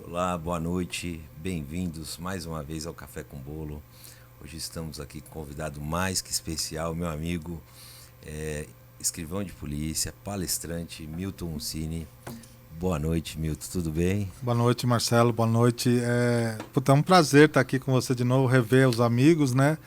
Olá, boa noite, bem-vindos mais uma vez ao Café com Bolo. Hoje estamos aqui com um convidado mais que especial, meu amigo, escrivão de polícia, palestrante, Milton Mussini. Boa noite, Milton, tudo bem? Boa noite, Marcelo, boa noite. É um prazer estar aqui com você de novo, rever os amigos, né?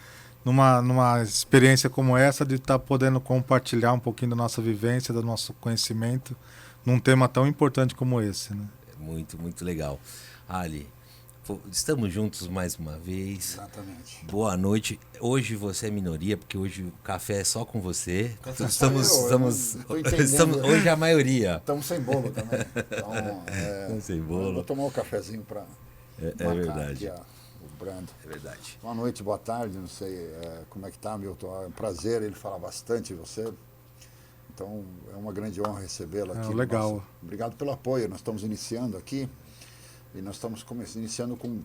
Numa experiência como essa, de estar podendo compartilhar um pouquinho da nossa vivência, do nosso conhecimento, num tema tão importante como esse, né? Muito, muito legal. Ali, estamos juntos mais uma vez. Exatamente. Boa noite. Hoje você é minoria, porque hoje o café é só com você. Café Estamos, só eu não tô entendendo. hoje é a maioria. Estamos sem bolo também. Então, Estamos sem bolo. Vou tomar um cafezinho para É verdade. aqui o brando. É verdade. Boa noite, boa tarde, não sei como é que tá, Milton. É um prazer, ele fala bastante de você. Então, é uma grande honra recebê-lo aqui. Legal. Obrigado pelo apoio. Nós estamos iniciando aqui e nós estamos iniciando com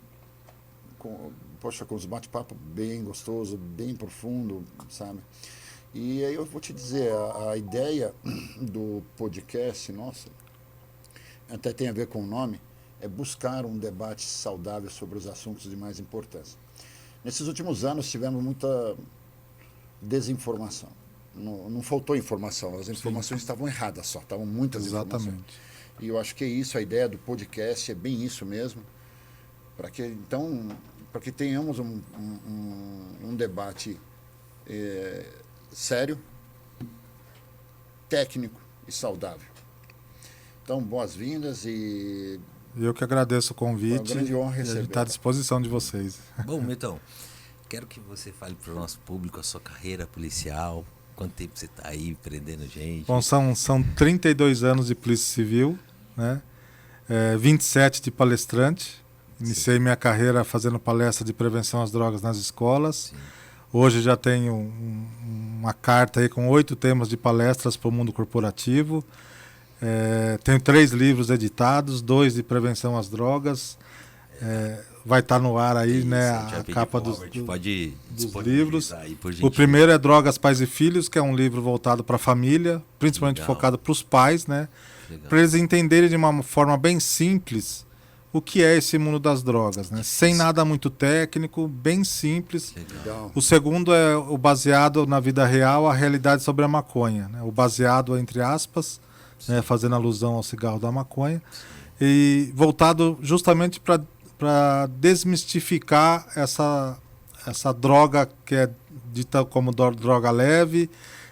os bate-papo bem gostoso, bem profundo, sabe? E aí eu vou te dizer, a ideia do podcast, nossa, até tem a ver com o nome, é buscar um debate saudável sobre os assuntos de mais importância. Nesses últimos anos tivemos muita desinformação. Não faltou informação, as informações estavam erradas só, estavam muitas informações. Exatamente. E eu acho que é isso, a ideia do podcast é bem isso mesmo, para que tenhamos um debate sério, técnico e saudável. Então, boas-vindas e Eu que agradeço o convite. Foi uma grande honra e a gente receber. está à disposição de vocês. Bom, Milton, quero que você fale para o nosso público a sua carreira policial. Quanto tempo você está aí prendendo gente? Bom, são 32 anos de Polícia Civil, né? 27 de palestrante. Iniciei minha carreira fazendo palestra de prevenção às drogas nas escolas. Sim. Hoje já tenho uma carta aí com 8 temas de palestras para o mundo corporativo. Tenho 3 livros editados, 2 de prevenção às drogas. Vai estar no ar aí, Isso, né, a capa dos livros. Aí, por O gentileza. primeiro é Drogas, Pais e Filhos, que é um livro voltado para a família, principalmente Legal. focado para os pais, né? Legal. Para eles entenderem de uma forma bem simples o que é esse mundo das drogas, né? Sem nada muito técnico, bem simples. legal. O segundo é o baseado na vida real, a realidade sobre a maconha, né? O baseado entre aspas, né? Fazendo alusão ao cigarro da maconha, e voltado justamente para desmistificar essa droga que é dita como droga leve,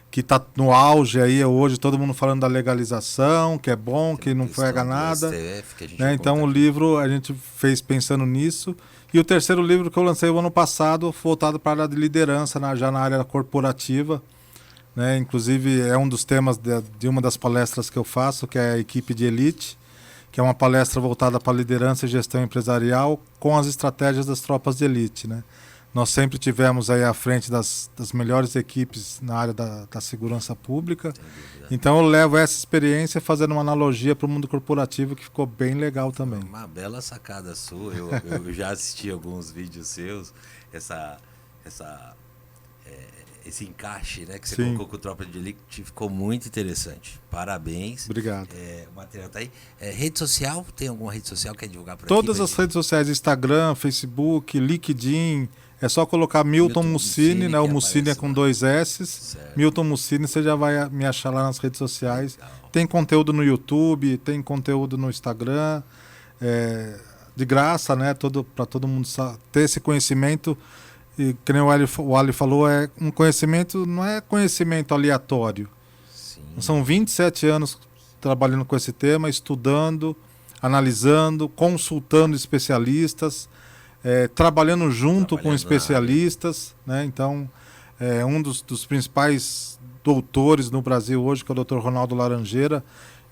que está no auge aí hoje, todo mundo falando da legalização, que é bom, que não pega nada. STF, que a gente Né? Então o aqui. livro a gente fez pensando nisso. E o terceiro livro que eu lancei o ano passado, voltado para a área de liderança, já na área corporativa. Né? Inclusive é um dos temas de uma das palestras que eu faço, que é a Equipe de Elite, que é uma palestra voltada para liderança e gestão empresarial com as estratégias das tropas de elite. Né? Nós sempre tivemos aí à frente das melhores equipes na área da segurança pública. Então eu levo essa experiência fazendo uma analogia para o mundo corporativo, que ficou bem legal também. Uma bela sacada sua. Eu já assisti alguns vídeos seus. Esse encaixe, né, que você Sim. colocou com o Tropa de Elite ficou muito interessante. Parabéns. Obrigado. O material tá aí. Rede social, tem alguma rede social que quer divulgar por Todas aqui? as redes sociais, Instagram, Facebook, LinkedIn, é só colocar Milton Mussini, né? O que Mussini é aparece com lá. 2 S's. Certo. Milton Mussini, você já vai me achar lá nas redes sociais. Legal. Tem conteúdo no YouTube, tem conteúdo no Instagram, de graça, né? Para todo mundo ter esse conhecimento. E que nem o Ali falou, um conhecimento, não é conhecimento aleatório. Sim. São 27 anos trabalhando com esse tema, estudando, analisando, consultando especialistas, trabalhando junto com especialistas. Né? Então, um dos principais doutores no Brasil hoje, que é o Dr. Ronaldo Laranjeira,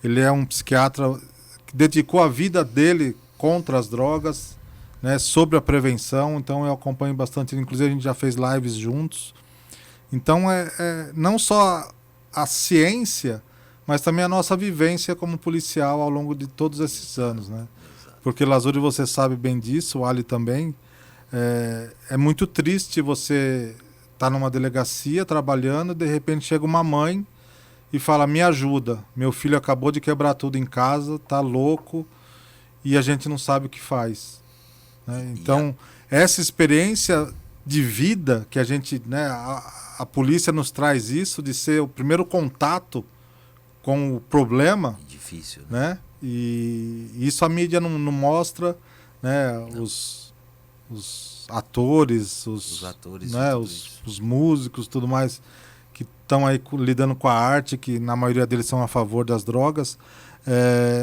ele é um psiquiatra que dedicou a vida dele contra as drogas, né, sobre a prevenção. Então eu acompanho bastante, inclusive a gente já fez lives juntos. Então não só a ciência, mas também a nossa vivência como policial ao longo de todos esses anos, né? Porque, Lazuri, você sabe bem disso, o Ali também, é muito triste você estar numa delegacia trabalhando, de repente chega uma mãe e fala: me ajuda, meu filho acabou de quebrar tudo em casa, tá louco, e a gente não sabe o que faz. Né? Então, essa experiência de vida que a gente, né, a polícia nos traz isso, de ser o primeiro contato com o problema, Difícil, né? E isso a mídia não mostra, né? Os atores, os atores, né? Os músicos, tudo mais, que estão aí lidando com a arte, que na maioria deles são a favor das drogas,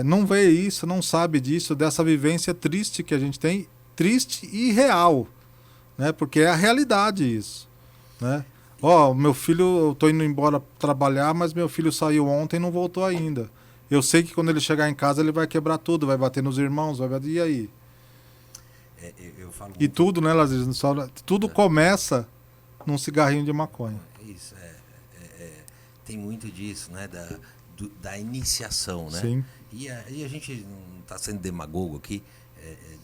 não vê isso, não sabe disso, dessa vivência triste que a gente tem, triste e real, né? Porque é a realidade isso, né? Ó, meu filho, eu tô indo embora trabalhar, mas meu filho saiu ontem e não voltou ainda. Eu sei que quando ele chegar em casa ele vai quebrar tudo, vai bater nos irmãos, vai bater... E aí? Eu falo E tudo, né, Laziz? Tudo começa num cigarrinho de maconha. Isso, tem muito disso, né? Da iniciação, né? Sim. E a gente não está sendo demagogo aqui,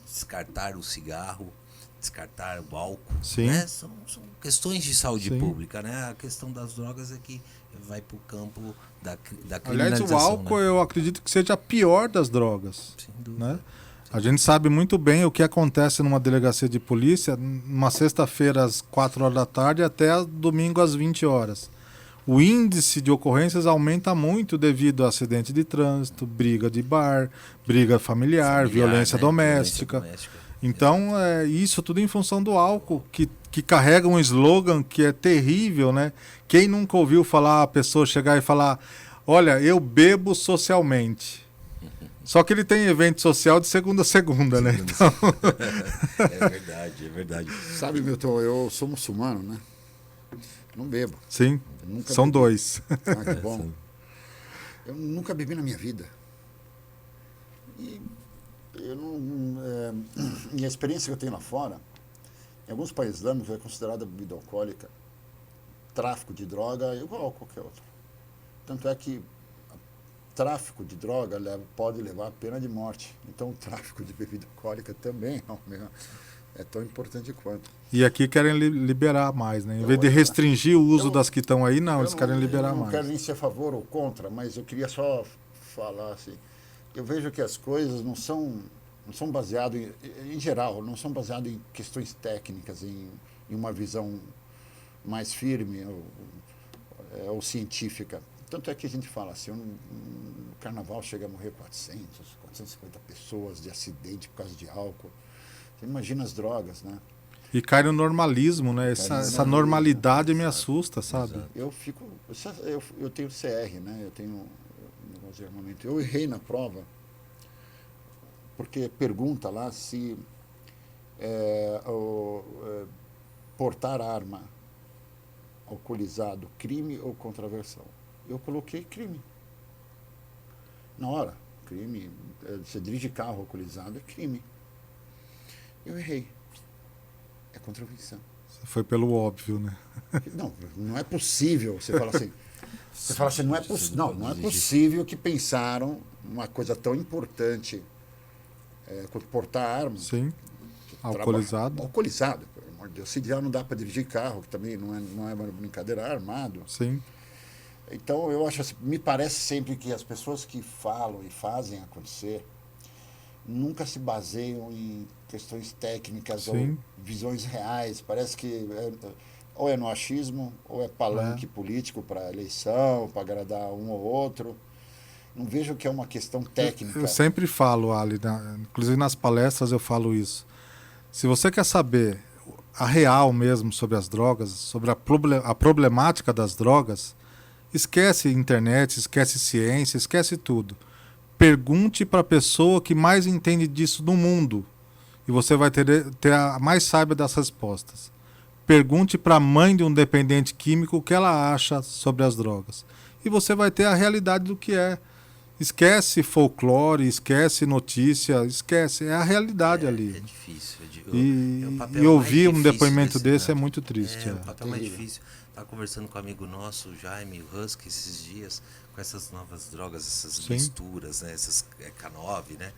descartar o cigarro, descartar o álcool, Sim. né? São questões de saúde Sim. pública, né? A questão das drogas é que vai para o campo da Aliás, criminalização. o álcool, né? eu acredito que seja a pior das drogas. Sem dúvida. Né? A gente sabe muito bem o que acontece numa delegacia de polícia, numa sexta-feira às 4 horas da tarde até domingo às 20 horas. O índice de ocorrências aumenta muito devido a acidente de trânsito, briga de bar, briga familiar, violência, né? doméstica. Violência doméstica. Então, isso tudo em função do álcool, que carrega um slogan que é terrível, né? Quem nunca ouviu falar, a pessoa chegar e falar, olha, eu bebo socialmente. Só que ele tem evento social de segunda a segunda, né? Então... É verdade. Sabe, Milton, eu sou muçulmano, né? Não bebo. Sim, são bebi. 2. Ah, que bom. Eu nunca bebi na minha vida. E eu não, e a experiência que eu tenho lá fora, em alguns países islâmicos é considerada bebida alcoólica, tráfico de droga igual a qualquer outro. Tanto é que tráfico de droga pode levar à pena de morte. Então o tráfico de bebida alcoólica também é tão importante quanto. E aqui querem liberar mais, né? Em vez de restringir o uso das que estão aí, não, eles querem liberar mais. Eu não quero nem ser a favor ou contra, mas eu queria só falar assim. Eu vejo que as coisas não são baseadas, em geral, não são baseadas em questões técnicas, em uma visão mais firme ou científica. Tanto é que a gente fala assim, no carnaval chega a morrer 450 pessoas de acidente por causa de álcool. Você imagina as drogas, né? E cai no normalismo, né? Essa normalidade me assusta, sabe? Eu tenho CR, né? Eu tenho um negócio de armamento. Eu errei na prova, porque pergunta lá se portar arma alcoolizado, crime ou contravenção. Eu coloquei crime. Na hora, crime, você dirige carro alcoolizado, é crime. Eu errei. É contravenção. Você foi pelo óbvio, né? Não é possível. Você fala assim, não é possível que pensaram uma coisa tão importante quanto portar arma. Sim. Alcoolizado. Alcoolizado, pelo amor de Deus. Se já não dá para dirigir carro, que também não é uma brincadeira, armado. Sim. Então, eu acho assim, me parece sempre que as pessoas que falam e fazem acontecer nunca se baseiam em questões técnicas ou visões reais. Parece que ou é no achismo, ou é palanque político para eleição, para agradar um ou outro. Não vejo que é uma questão técnica. Eu sempre falo, Ali, inclusive nas palestras eu falo isso. Se você quer saber a real mesmo sobre as drogas, sobre a problemática das drogas, esquece internet, esquece ciência, esquece tudo. Pergunte para a pessoa que mais entende disso no mundo e você vai ter a mais sábia das respostas. Pergunte para a mãe de um dependente químico o que ela acha sobre as drogas. E você vai ter a realidade do que é. Esquece folclore, esquece notícia, esquece. É a realidade ali. É difícil. E ouvir um depoimento desse é muito triste. O papel mais difícil. Estava conversando com um amigo nosso, o Jaime Husky, esses dias, com essas novas drogas, essas misturas, né? Essas K9, né?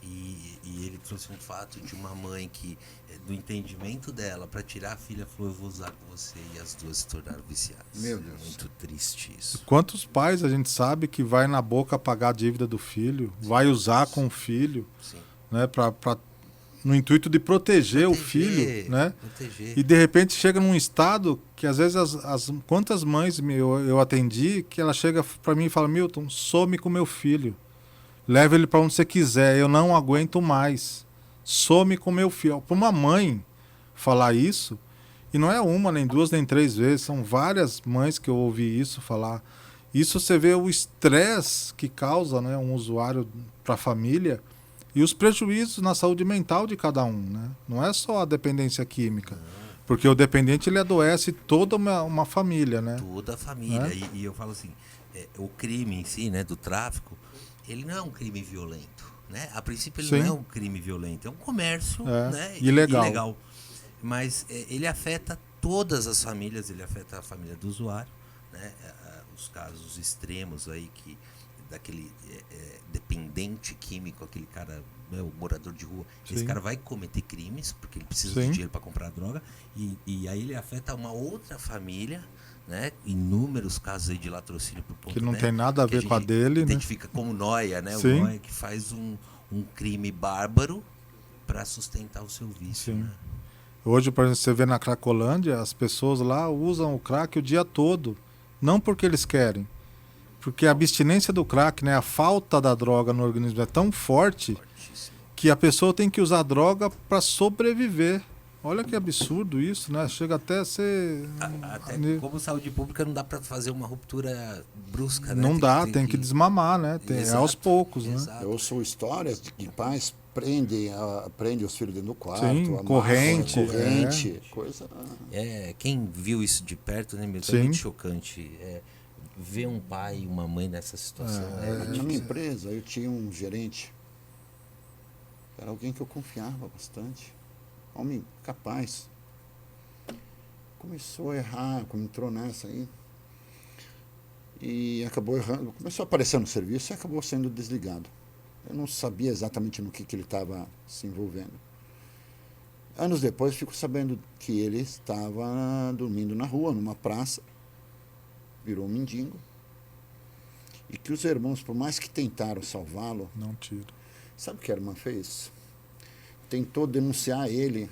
E ele trouxe um fato de uma mãe que, do entendimento dela, para tirar a filha, falou: eu vou usar com você, e as duas se tornaram viciadas. Meu Deus. Muito triste isso. Quantos pais a gente sabe que vai na boca pagar a dívida do filho, vai usar com o filho, né? No intuito de proteger o filho, né? Proteger. E de repente chega num estado que às vezes quantas mães eu atendi que ela chega para mim e fala: Milton, some com meu filho, leva ele para onde você quiser, eu não aguento mais, some com meu filho. Para uma mãe falar isso, e não é uma, nem duas, nem três vezes, são várias mães que eu ouvi isso falar. Isso você vê o estresse que causa, né, um usuário para a família e os prejuízos na saúde mental de cada um, né? Não é só a dependência química, porque o dependente ele adoece toda uma família, né? Toda a família. Né? E eu falo assim, o crime em si, né, do tráfico, ele não é um crime violento, né? A princípio ele Sim. não é um crime violento, é um comércio, né, ilegal. Mas ele afeta todas as famílias, ele afeta a família do usuário, né? Os casos extremos aí daquele dependente químico, aquele cara, né, o morador de rua, Sim. esse cara vai cometer crimes porque ele precisa Sim. de dinheiro para comprar droga e aí ele afeta uma outra família, né? Inúmeros casos aí de latrocínio por ponto, Que não né, tem nada a ver com a dele, né? identifica como nóia, né? Sim. O nóia que faz um crime bárbaro para sustentar o seu vício, Sim. né? Hoje, por exemplo, você vê na Cracolândia, as pessoas lá usam o crack o dia todo. Não porque eles querem. Porque a abstinência do crack, né, a falta da droga no organismo é tão forte Fortíssimo. que a pessoa tem que usar droga para sobreviver. Olha que absurdo isso, né? Chega até a ser... Até como saúde pública não dá para fazer uma ruptura brusca, né? Não dá, tem que desmamar, né? É Exato, aos poucos, né? exato. Eu ouço histórias de que pais prendem os filhos dentro do quarto, Sim, amarram, corrente, coisa... Quem viu isso de perto, né, meu? É Sim. muito chocante. Ver um pai e uma mãe nessa situação. Na minha empresa, eu tinha um gerente, era alguém que eu confiava bastante, homem capaz. Começou a errar, entrou nessa aí, e acabou errando, começou a aparecer no serviço e acabou sendo desligado. Eu não sabia exatamente no que ele estava se envolvendo. Anos depois, fico sabendo que ele estava dormindo na rua, numa praça, virou um mendigo, e que os irmãos, por mais que tentaram salvá-lo, Não tira. sabe o que a irmã fez? Tentou denunciar ele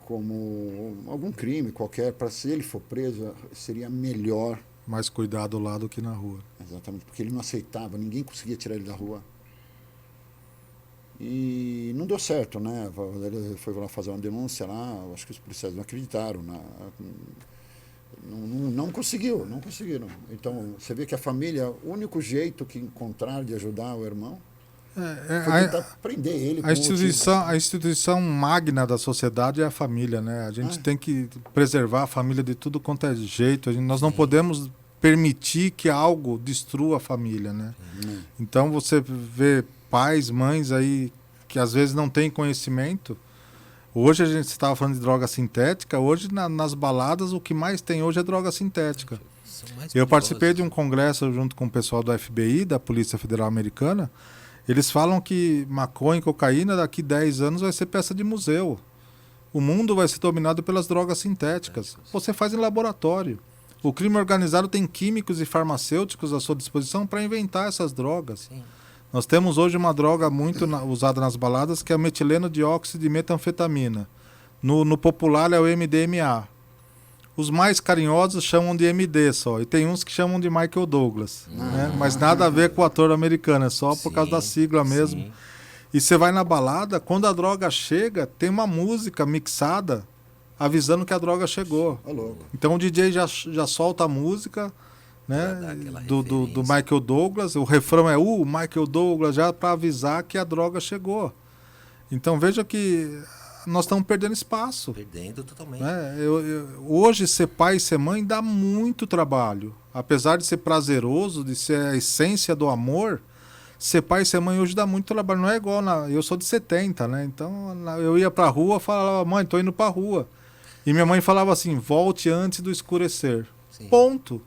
como algum crime qualquer, para se ele for preso, seria melhor. Mais cuidado lá do que na rua. Exatamente, porque ele não aceitava, ninguém conseguia tirar ele da rua. E não deu certo, né? Ele foi lá fazer uma denúncia lá, acho que os policiais não acreditaram. Não conseguiram. Então, você vê que a família, o único jeito que encontraram de ajudar o irmão foi tentar prender ele. A instituição magna da sociedade é a família, né? A gente tem que preservar a família de tudo quanto é jeito. Nós não podemos permitir que algo destrua a família, né? Então você vê pais, mães aí que às vezes não têm conhecimento. Hoje a gente estava falando de droga sintética. Hoje nas baladas o que mais tem hoje é droga sintética. Eu participei de um congresso junto com o pessoal do FBI, da Polícia Federal Americana. Eles falam que maconha e cocaína daqui 10 anos vai ser peça de museu. O mundo vai ser dominado pelas drogas sintéticas. Você faz em laboratório. O crime organizado tem químicos e farmacêuticos à sua disposição para inventar essas drogas. Sim. Nós temos hoje uma droga muito usada nas baladas que é o metileno dióxido de metanfetamina. No popular é o MDMA. Os mais carinhosos chamam de MD só. E tem uns que chamam de Michael Douglas. Né? Mas nada a ver com o ator americano, é só por causa da sigla mesmo. Sim. E você vai na balada, quando a droga chega, tem uma música mixada avisando que a droga chegou. Então o DJ já solta a música, né, do Michael Douglas, o refrão é o Michael Douglas, já para avisar que a droga chegou. Então veja que nós estamos perdendo espaço. Perdendo totalmente. Né? Hoje ser pai e ser mãe dá muito trabalho. Apesar de ser prazeroso, de ser a essência do amor, ser pai e ser mãe hoje dá muito trabalho. Não é igual eu sou de 70, né? Então eu ia pra rua, falava: mãe, tô indo pra rua. E minha mãe falava assim: volte antes do escurecer. Sim. Ponto.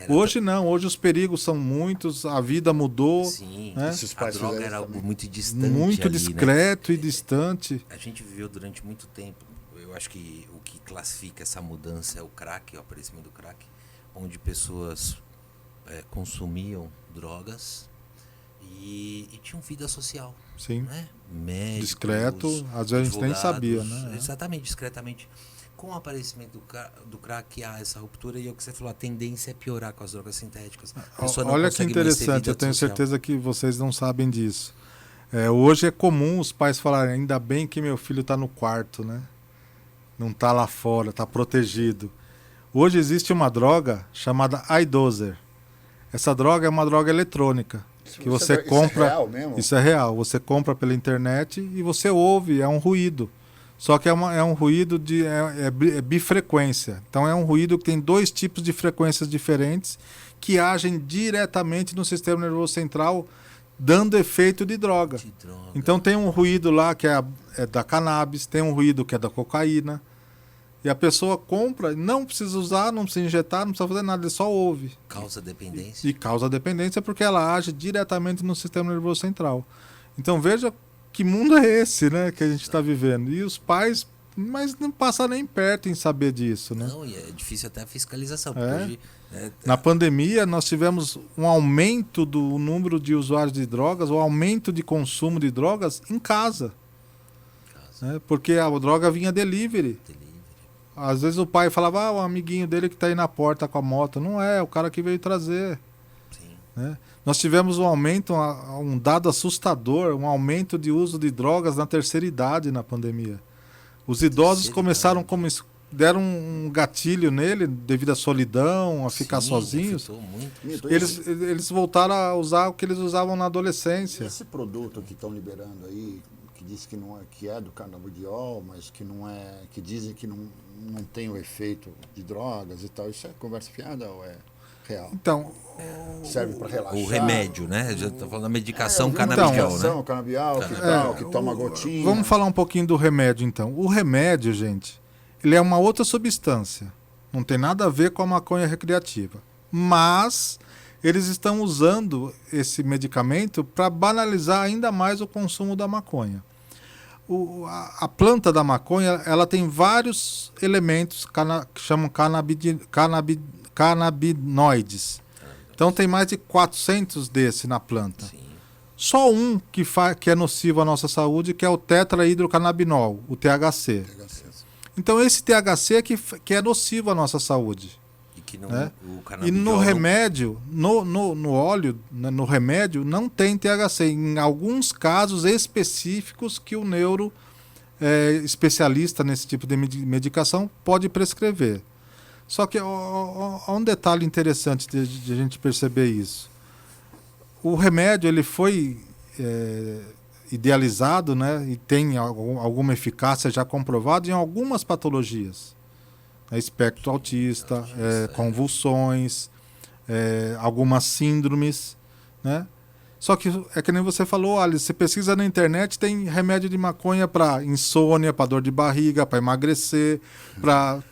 Hoje não, hoje os perigos são muitos, a vida mudou. Sim, né? a droga era algo muito distante. Muito ali, discreto, né? e distante. A gente viveu durante muito tempo. Eu acho que o que classifica essa mudança é o crack, o aparecimento do crack, onde pessoas consumiam drogas E tinham vida social. Sim. Né? Médicos, Discreto, às vezes a gente nem sabia, né? Exatamente, discretamente. Com o aparecimento do crack, há essa ruptura, e é o que você falou, a tendência é piorar com as drogas sintéticas. Olha que interessante, eu tenho certeza que vocês não sabem disso. Hoje é comum os pais falarem, ainda bem que meu filho está no quarto, né? Não está lá fora, está protegido. Hoje existe uma droga chamada iDozer. Essa droga é uma droga eletrônica. Que você compra. Isso é real mesmo? Isso é real. Você compra pela internet e você ouve, é um ruído. Só que é um ruído de bifrequência. Então é um ruído que tem 2 tipos de frequências diferentes que agem diretamente no sistema nervoso central, dando efeito de droga. Então tem um ruído lá que é da cannabis, tem um ruído que é da cocaína. E a pessoa compra, não precisa usar, não precisa injetar, não precisa fazer nada, ele só ouve. Causa dependência. E causa dependência porque ela age diretamente no sistema nervoso central. Então veja que mundo é esse, né, que a gente está vivendo. E os pais, mas não passam nem perto em saber disso, né? Não, e é difícil até a fiscalização. Hoje, na pandemia nós tivemos um aumento do número de usuários de drogas, o aumento de consumo de drogas em casa. Né? Porque a droga vinha delivery. Às vezes o pai falava, o amiguinho dele que está aí na porta com a moto. Não é, o cara que veio trazer. Sim. Né? Nós tivemos um aumento, um dado assustador, um aumento de uso de drogas na terceira idade na pandemia. Os idosos começaram, deram um gatilho nele devido à solidão, a ficar sozinhos. Muito. Eles voltaram a usar o que eles usavam na adolescência. Esse produto que estão liberando aí, que diz que não é, que é do canabidiol, mas que não é, que dizem que não tem o efeito de drogas e tal, isso é conversa fiada ou é real? Então, serve para relaxar. O remédio, né? Já estou falando da medicação canabidiol, né? Canabidiol, que toma gotinha. Vamos falar um pouquinho do remédio, então. O remédio, gente, ele é uma outra substância. Não tem nada a ver com a maconha recreativa. Mas eles estão usando esse medicamento para banalizar ainda mais o consumo da maconha. A planta da maconha, ela tem vários elementos que chamam canabinoides. Então tem mais de 400 desse na planta. Sim. Só um que é nocivo à nossa saúde, que é o tetrahidrocannabinol, o THC. Então esse THC que é nocivo à nossa saúde. Que não, né? O e no remédio, no óleo, no remédio, não tem THC. Em alguns casos específicos que o neuro especialista nesse tipo de medicação pode prescrever. Só que há um detalhe interessante de a gente perceber isso. O remédio ele foi idealizado, né, e tem alguma eficácia já comprovada em algumas patologias. Espectro autista, convulsões, algumas síndromes, né? Só que é que nem você falou, Alice, você pesquisa na internet, tem remédio de maconha para insônia, para dor de barriga, para emagrecer, para...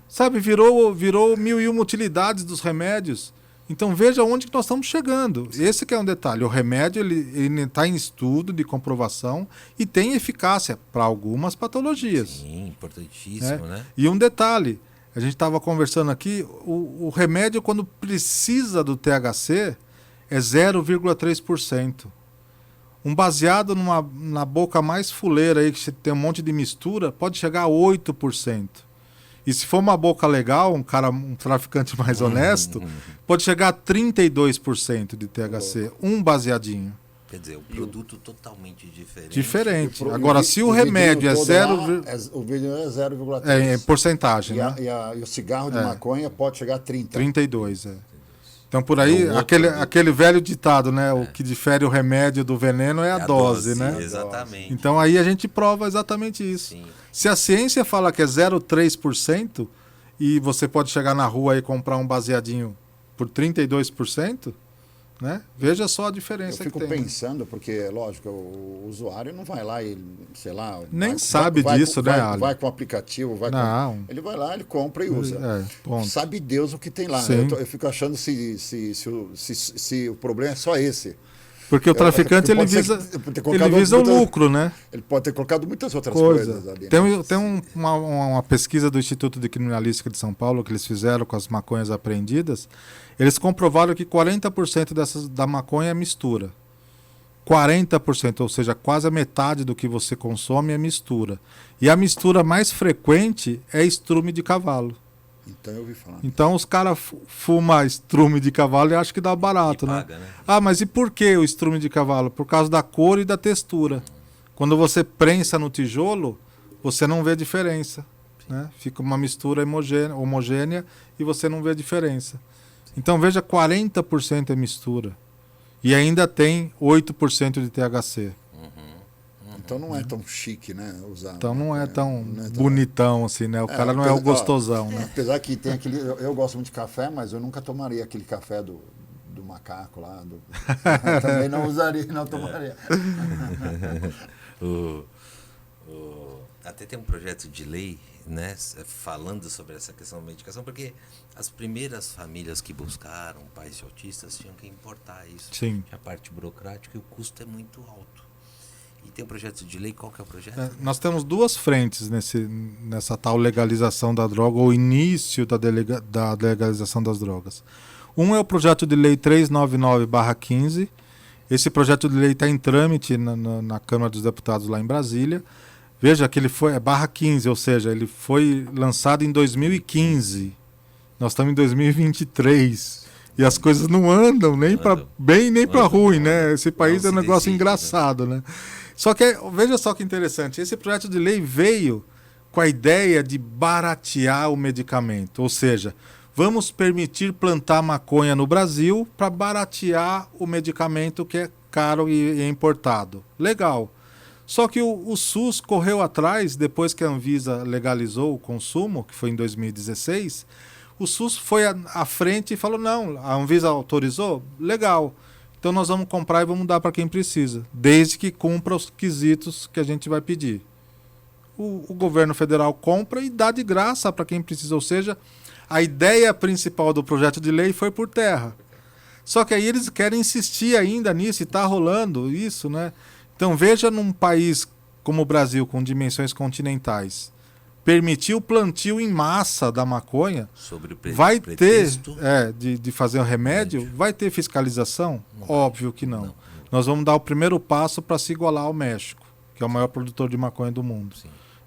Sabe, virou 1001 utilidades dos remédios. Então veja onde que nós estamos chegando. Esse que é um detalhe. O remédio ele está em estudo de comprovação e tem eficácia para algumas patologias. Sim, importantíssimo, né? E um detalhe, a gente estava conversando aqui, o remédio quando precisa do THC é 0,3%. Um baseado na boca mais fuleira aí, que tem um monte de mistura, pode chegar a 8%. E se for uma boca legal, um traficante mais honesto, pode chegar a 32% de THC, um baseadinho. Quer dizer, o produto totalmente diferente. Diferente. Agora, se o remédio é 0... O vidro é 0,3. É porcentagem, né? E o cigarro de maconha pode chegar a 30. 32, Então, por aí, aquele velho ditado, né? O que difere o remédio do veneno é a dose, né? Exatamente. Então, aí a gente prova exatamente isso. Sim. Se a ciência fala que é 0,3% e você pode chegar na rua e comprar um baseadinho por 32%, né? Veja só a diferença que tem. Eu fico pensando, porque, lógico, o usuário não vai lá e, sei lá... Nem sabe disso, né, Ali? Vai com o aplicativo, ele vai lá, ele compra e usa. Sabe Deus o que tem lá. Eu fico achando se o problema é só esse. Porque o traficante ele visa o lucro, né? Ele pode ter colocado muitas outras coisas ali. Tem uma pesquisa do Instituto de Criminalística de São Paulo que eles fizeram com as maconhas apreendidas. Eles comprovaram que 40% da maconha é mistura. 40%, ou seja, quase a metade do que você consome é mistura. E a mistura mais frequente é estrume de cavalo. Então eu ouvi falar. Então os caras fumam estrume de cavalo e acham que dá barato, paga, né? né? Ah, mas e por que o estrume de cavalo? Por causa da cor e da textura. Quando você prensa no tijolo, você não vê a diferença, né? Fica uma mistura homogênea e você não vê a diferença. Então veja, 40% é mistura. E ainda tem 8% de THC. Então não é tão chique, né? Usar, Então não é tão não é tão- bonitão assim, né? O cara não é o gostosão, né? Apesar que tem aquele. Eu gosto muito de café, mas eu nunca tomaria aquele café do macaco lá. Também não usaria, não tomaria. Até tem um projeto de lei, né, falando sobre essa questão da medicação, porque as primeiras famílias que buscaram pais de autistas tinham que importar isso. Sim. Tinha a parte burocrática e o custo é muito alto. E tem um projeto de lei, qual que é o projeto? Nós temos duas frentes nessa tal legalização da droga, ou início da legalização das drogas. Um é o projeto de lei 399/15. Esse projeto de lei está em trâmite na Câmara dos Deputados lá em Brasília. Veja que ele foi /15, ou seja, ele foi lançado em 2015. Nós estamos em 2023. E as coisas não andam nem para bem nem para ruim, né? Esse país é um negócio engraçado, né? Só que, veja só que interessante, esse projeto de lei veio com a ideia de baratear o medicamento, ou seja, vamos permitir plantar maconha no Brasil para baratear o medicamento que é caro e é importado. Legal. Só que o SUS correu atrás, depois que a Anvisa legalizou o consumo, que foi em 2016, o SUS foi à frente e falou, não, a Anvisa autorizou? Legal. Então nós vamos comprar e vamos dar para quem precisa, desde que cumpra os quesitos que a gente vai pedir. O governo federal compra e dá de graça para quem precisa, ou seja, a ideia principal do projeto de lei foi por terra. Só que aí eles querem insistir ainda nisso e está rolando isso, né? Então veja, num país como o Brasil, com dimensões continentais, permitir o plantio em massa da maconha, sobre vai ter, pretexto de fazer um remédio, vai ter fiscalização? Não. Óbvio que não. Nós vamos dar o primeiro passo para se igualar ao México, que é o maior produtor de maconha do mundo.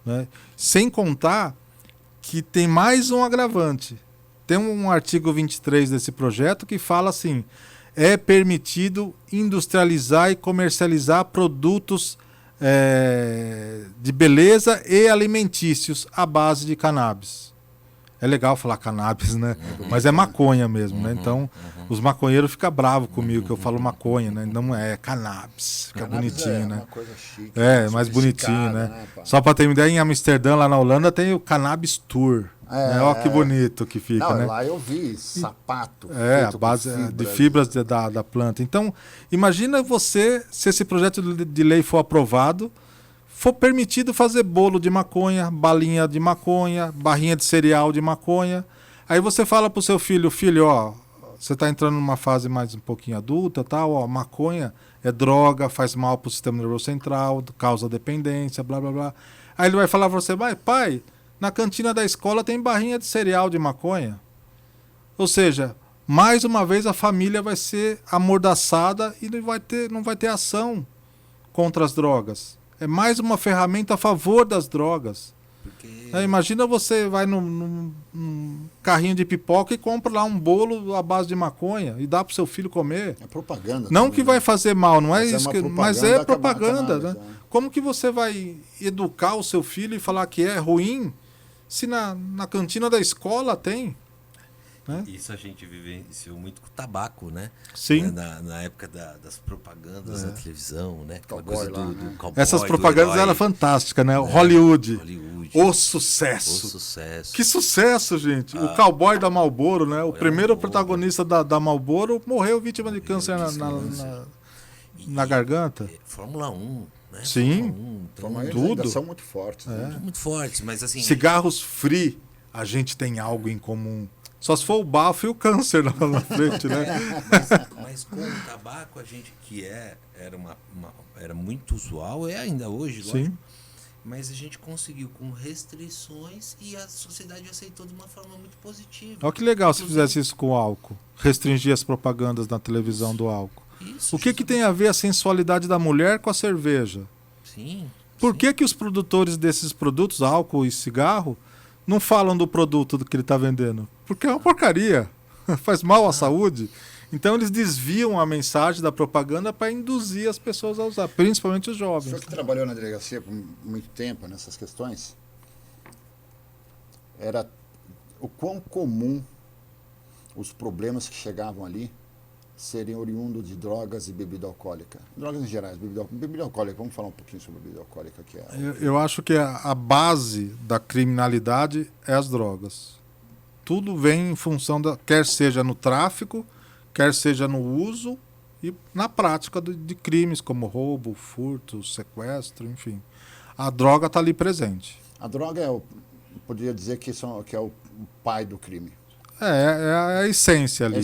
Né? Sem contar que tem mais um agravante. Tem um artigo 23 desse projeto que fala assim, é permitido industrializar e comercializar produtos de beleza e alimentícios à base de cannabis. É legal falar cannabis, né? Mas é maconha mesmo, né? Então, os maconheiros ficam bravos comigo que eu falo maconha, né? Não é cannabis. Fica bonitinho, né? Uma coisa chique, Mais bonitinho, né? Só para ter uma ideia, em Amsterdã, lá na Holanda, tem o Cannabis Tour. Né? Olha que bonito que fica, né? Lá eu vi sapato. A base de fibras da planta. Então, imagina você, se esse projeto de lei for aprovado, for permitido fazer bolo de maconha, balinha de maconha, barrinha de cereal de maconha. Aí você fala pro seu filho, ó, você está entrando numa fase mais um pouquinho adulta, tal, ó, maconha é droga, faz mal pro sistema nervoso central, causa dependência, blá, blá, blá. Aí ele vai falar pra você, pai, na cantina da escola tem barrinha de cereal de maconha. Ou seja, mais uma vez a família vai ser amordaçada e não vai ter ação contra as drogas. É mais uma ferramenta a favor das drogas. Imagina você vai num carrinho de pipoca e compra lá um bolo à base de maconha e dá pro seu filho comer. É propaganda. Não também, que vai fazer mal, não é isso mas é propaganda, cannabis, né? Como que você vai educar o seu filho e falar que é ruim se na cantina da escola tem? Né? Isso a gente vivenciou muito com o tabaco, né? Sim. Na época das propagandas da televisão, né? Aquela Cowboy coisa lá, do né? cowboy, Essas do propagandas herói. eram fantásticas, né? Hollywood. O O sucesso. sucesso. Que sucesso, gente. O cowboy da Marlboro, né? O primeiro protagonista da Marlboro morreu vítima de câncer na garganta. Fórmula 1, né? Sim. Fórmula 1, então, Eles ainda tudo. são muito fortes. Né? muito fortes, mas assim... Cigarros free, a gente tem algo em comum. Só se for o bafo e o câncer lá na frente, né? Mas com o tabaco, a gente era muito usual, é ainda hoje, lógico. Sim. Mas a gente conseguiu com restrições e a sociedade aceitou de uma forma muito positiva. Olha que legal se fizesse isso com o álcool. Restringir as propagandas na televisão do álcool. O que tem a ver a sensualidade da mulher com a cerveja? Sim. Por que os produtores desses produtos, álcool e cigarro, não falam do produto que ele está vendendo? Porque é uma porcaria. Faz mal à saúde. Então eles desviam a mensagem da propaganda para induzir as pessoas a usar, principalmente os O jovens. senhor que trabalhou na delegacia por muito tempo nessas questões, era o quão comum os problemas que chegavam ali serem oriundos de drogas e bebida alcoólica. Drogas em geral, bebida alcoólica, vamos falar um pouquinho sobre bebida alcoólica. Que é Eu acho que a base da criminalidade é as drogas. Tudo vem em função quer seja no tráfico, quer seja no uso e na prática de crimes como roubo, furto, sequestro, enfim. A droga está ali presente. A droga poderia dizer que é o pai do crime. É a essência ali.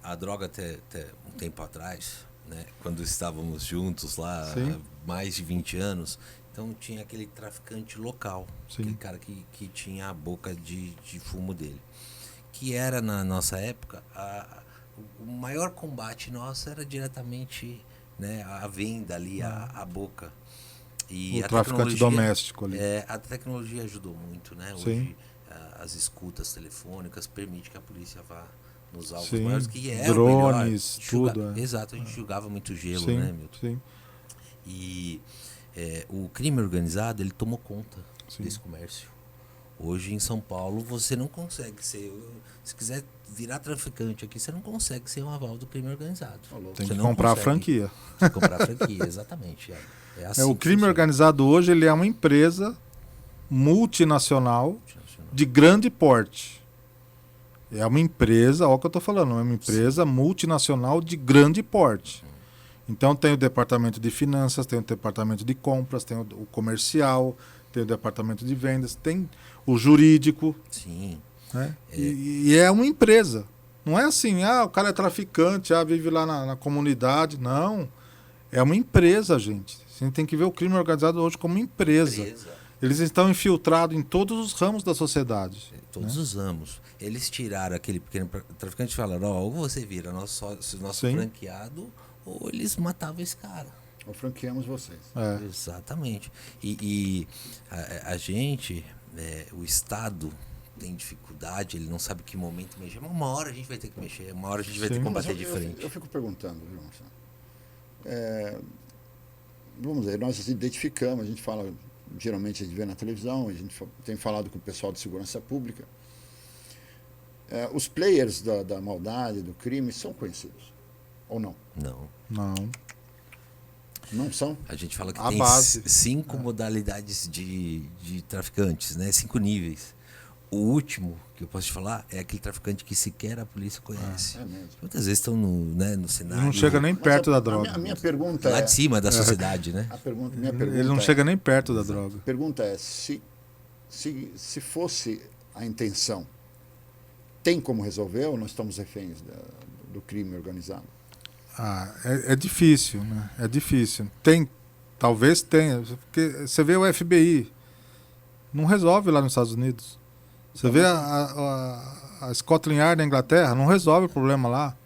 A droga até um tempo atrás, né, quando estávamos juntos lá, Sim. há mais de 20 anos, então tinha aquele traficante local, Sim. aquele cara que tinha a boca de fumo dele. Que era, na nossa época, o maior combate nosso era diretamente, né, a venda ali, a boca. E o traficante doméstico ali. A tecnologia ajudou muito, né? Sim. Hoje as escutas telefônicas permitem que a polícia vá nos alvos Sim. maiores, que é drones, o melhor. tudo. Exato, a gente jogava muito gelo, Sim, né, Milton? sim. E o crime organizado, ele tomou conta Sim. desse comércio. Hoje em São Paulo você não consegue ser, se quiser virar traficante aqui, você não consegue ser um aval do crime organizado. Tem você que não comprar consegue. a franquia. Tem que comprar a franquia, exatamente. É assim O que crime funciona. organizado hoje ele é uma empresa multinacional de grande porte. É uma empresa, olha o que eu estou falando, é uma empresa multinacional de grande porte. Então tem o departamento de finanças, tem o departamento de compras, tem o comercial, tem o departamento de vendas, tem o jurídico. Sim. Né? E é uma empresa. Não é assim, o cara é traficante, vive lá na comunidade. Não. É uma empresa, gente. A gente tem que ver o crime organizado hoje como empresa. Eles estão infiltrados em todos os ramos da sociedade. Todos os ramos. Eles tiraram aquele pequeno traficante e falaram, ou você vira nosso franqueado, ou eles matavam esse cara. Ou franqueamos vocês. Exatamente. E a gente, o Estado tem dificuldade, ele não sabe que momento mexer. Mas uma hora a gente vai ter que mexer, uma hora a gente vai ter que combater de frente. Eu fico perguntando, viu, Marcelo? Vamos dizer, nós identificamos, a gente fala, geralmente a gente vê na televisão, a gente tem falado com o pessoal de segurança pública. Os players da maldade, do crime, são conhecidos? Ou não? Não. Não são? A gente fala que A tem base. 5 modalidades de traficantes, né? 5 níveis. O último que eu posso te falar é aquele traficante que sequer a polícia conhece. É mesmo. Muitas vezes estão no cenário. Não chega nem perto da droga. A minha pergunta lá de cima da sociedade, né? minha pergunta Ele não chega nem perto da droga. A pergunta é, se fosse a intenção, tem como resolver ou nós estamos reféns do crime organizado? É difícil, né? É difícil. Talvez tenha. Porque você vê o FBI, não resolve lá nos Estados Unidos. Você vê a Scotland Yard da Inglaterra, não resolve o problema lá.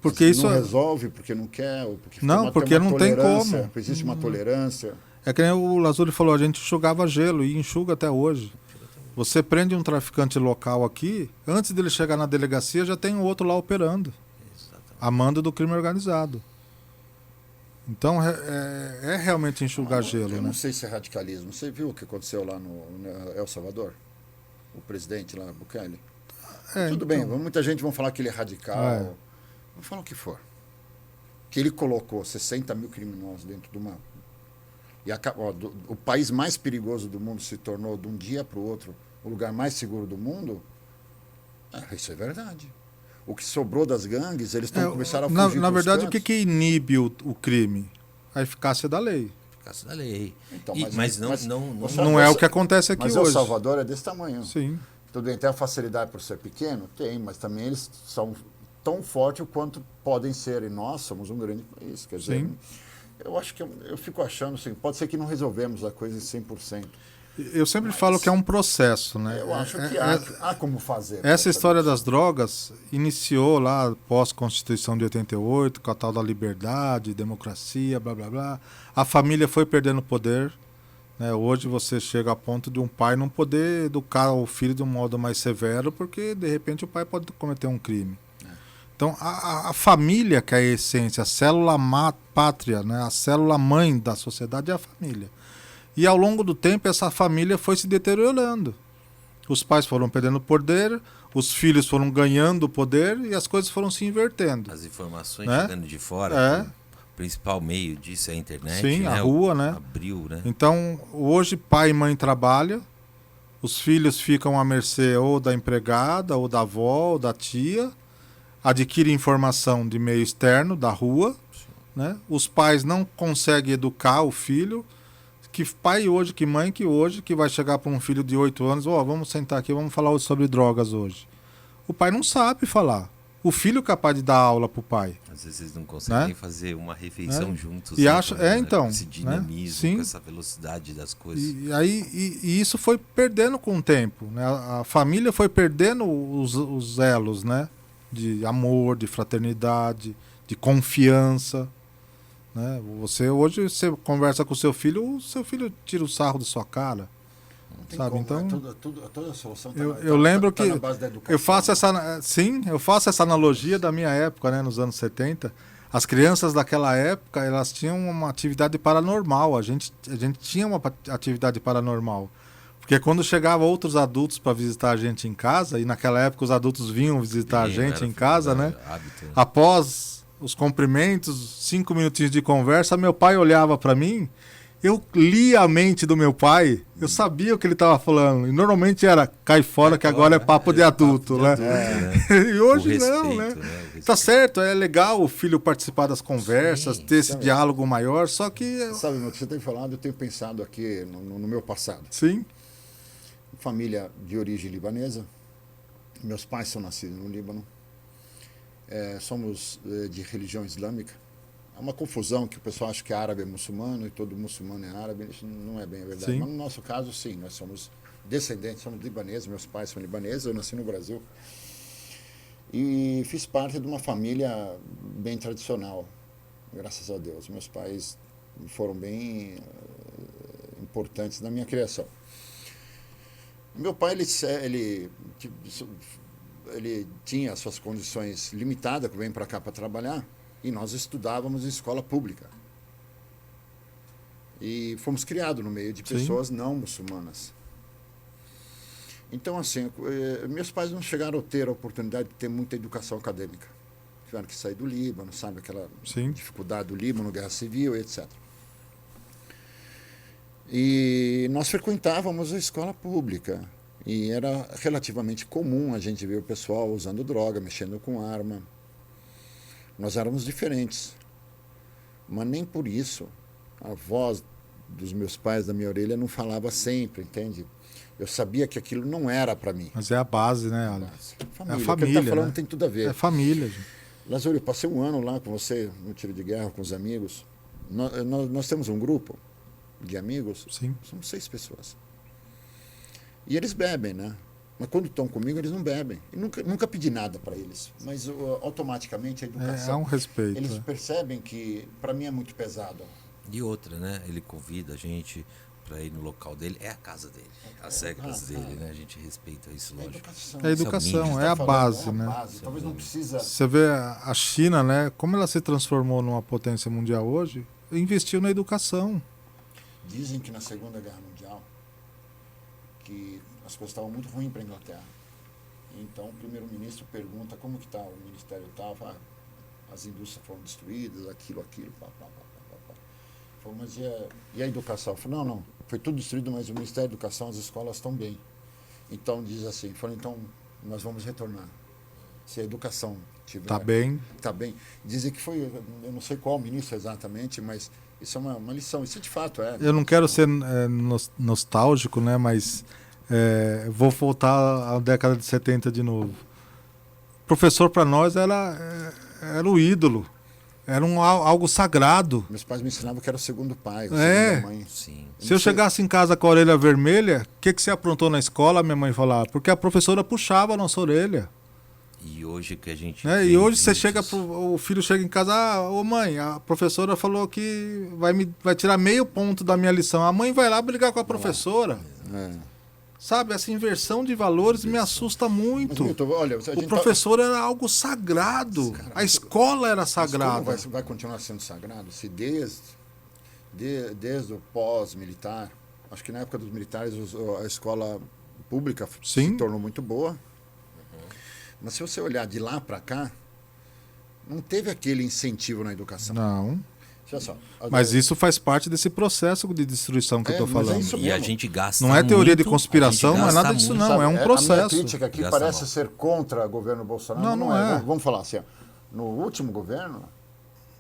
Porque Mas isso não resolve porque não quer, ou porque não, porque não tem como. Existe uma tolerância. É que nem o Lazuri falou, a gente enxugava gelo e enxuga até hoje. Você prende um traficante local aqui, antes dele chegar na delegacia já tem um outro lá operando. A manda do crime organizado. Então é realmente enxugar gelo. Eu né? não sei se é radicalismo. Você viu o que aconteceu lá no El Salvador? O presidente lá, Bukele? Tudo bem, muita gente vai falar que ele é radical. Vou falar o que for. Que ele colocou 60 mil criminosos dentro de uma... E o país mais perigoso do mundo se tornou, de um dia para o outro, o lugar mais seguro do mundo. Isso é verdade. O que sobrou das gangues, eles começaram a fugir. Na verdade, o que inibe o crime? A eficácia da lei. Eficácia da lei. Então, mas não é o que acontece aqui mas hoje. El Salvador é desse tamanho. Sim. Tudo bem, tem a facilidade por ser pequeno? Tem, mas também eles são tão fortes quanto podem ser. E nós somos um grande país. Quer dizer, Sim. eu acho que eu fico achando assim, pode ser que não resolvemos a coisa em 100%. Eu sempre falo que é um processo, né? Eu acho que há como fazer. Essa história das drogas iniciou lá pós-Constituição de 88, com a tal da liberdade, democracia, blá blá blá. A família foi perdendo poder, né? Hoje você chega a ponto de um pai não poder educar o filho de um modo mais severo, porque de repente o pai pode cometer um crime. Então a família, que é a essência, a célula pátria, né? A célula mãe da sociedade é a família. E ao longo do tempo essa família foi se deteriorando. Os pais foram perdendo poder, os filhos foram ganhando poder e as coisas foram se invertendo. As informações né? chegando de fora, o principal meio disso é a internet. Sim, né? a rua, né? Abriu, né? Então, hoje pai e mãe trabalham, os filhos ficam à mercê ou da empregada, ou da avó, ou da tia, adquirem informação de meio externo, da rua, né? Os pais não conseguem educar o filho. Que pai hoje, que mãe que hoje, que vai chegar para um filho de 8 anos, vamos sentar aqui, vamos falar sobre drogas hoje. O pai não sabe falar. O filho é capaz de dar aula pro pai. Às vezes eles não conseguem né? fazer uma refeição juntos. E acha, então. Com esse né? dinamismo, com essa velocidade das coisas. E isso foi perdendo com o tempo. Né? A família foi perdendo os elos, né? De amor, de fraternidade, de confiança. Né? Hoje você conversa com o seu filho tira o sarro da sua cara. Sabe? Como, então, toda a solução eu lembro que na base da educação. eu faço essa analogia da minha época, né, nos anos 70. As crianças daquela época, elas tinham uma atividade paranormal. A gente tinha uma atividade paranormal. Porque quando chegavam outros adultos para visitar a gente em casa, e naquela época os adultos vinham visitar a gente em casa, né? Hábito. Após os cumprimentos, 5 minutinhos de conversa, meu pai olhava para mim, eu lia a mente do meu pai, eu sabia o que ele estava falando. E normalmente era, cai fora que agora é papo de adulto, né? E hoje não, né? Tá certo, é legal o filho participar das conversas, ter esse diálogo maior, só que... Sabe, o que você tem falado, eu tenho pensado aqui no meu passado. Sim. Família de origem libanesa, meus pais são nascidos no Líbano. Somos de religião islâmica. É uma confusão que o pessoal acha que árabe é muçulmano e todo muçulmano é árabe. Isso não é bem a verdade. Sim. Mas no nosso caso, sim, nós somos descendentes, somos libaneses, meus pais são libaneses, eu nasci no Brasil. E fiz parte de uma família bem tradicional, graças a Deus. Meus pais foram bem importantes na minha criação. Meu pai, ele tinha suas condições limitadas, que vem para cá para trabalhar, e nós estudávamos em escola pública. E fomos criados no meio de pessoas não muçulmanas. Então, assim, meus pais não chegaram a ter a oportunidade de ter muita educação acadêmica. Tiveram que sair do Líbano, sabe, aquela dificuldade do Líbano, guerra civil, etc. E nós frequentávamos a escola pública. E era relativamente comum a gente ver o pessoal usando droga, mexendo com arma. Nós éramos diferentes. Mas nem por isso a voz dos meus pais da minha orelha não falava sempre, entende? Eu sabia que aquilo não era para mim. Mas é a base, né, Alex? Família. É a família, o que ele está falando né? tem tudo a ver. É família, gente. Lázaro, eu passei um ano lá com você, no tiro de guerra, com os amigos. Nós temos um grupo de amigos. Sim. Somos 6 pessoas. E eles bebem, né? Mas quando estão comigo, eles não bebem. E nunca pedi nada para eles. Mas automaticamente a educação... É um respeito. Eles percebem que, para mim, é muito pesado. E outra, né? Ele convida a gente para ir no local dele. É a casa dele. As regras dele, né? A gente respeita isso, lógico. É a educação, é a base, né? Talvez não precisa... Você vê a China, né? Como ela se transformou numa potência mundial hoje, investiu na educação. Dizem que na Segunda Guerra Mundial que as coisas estavam muito ruins para a Inglaterra. Então o primeiro-ministro pergunta como que está o ministério tal, as indústrias foram destruídas, aquilo, pá. Falou, mas e a educação? Falou, não, foi tudo destruído, mas o Ministério da Educação, as escolas estão bem. Então diz assim, falou, então nós vamos retornar. Se a educação tiver... Está bem. Dizem que foi, eu não sei qual ministro exatamente, mas isso é uma lição, isso de fato é. Eu não quero ser nostálgico, né? Mas vou voltar à década de 70 de novo. O professor para nós era o ídolo. Era algo sagrado. Meus pais me ensinavam que era o segundo pai, o É. segundo mãe. Sim. Se eu chegasse em casa com a orelha vermelha, o que você aprontou na escola? Minha mãe falava, porque a professora puxava a nossa orelha. E hoje que a gente. Né? vê E hoje você vídeos- chega, o filho chega em casa, ô mãe, a professora falou que vai tirar meio ponto da minha lição. A mãe vai lá brigar com a professora. É. Sabe, essa inversão de valores me assusta Mas, muito. Milton, olha, a O gente professor era algo sagrado. A escola era Mas como sagrada. vai continuar sendo sagrado se desde o pós-militar, acho que na época dos militares a escola pública Sim. se tornou muito boa, mas se você olhar de lá para cá, não teve aquele incentivo na educação. Não. Olha só, Mas isso faz parte desse processo de destruição que eu tô mas é falando. isso E a mesmo. gente gasta. Não é teoria de muito, conspiração, a gente não é gasta nada disso, muito. não. É um A minha processo. crítica aqui Gasta parece mal. ser contra o governo Bolsonaro. Não é. Vamos falar assim, ó, no último governo,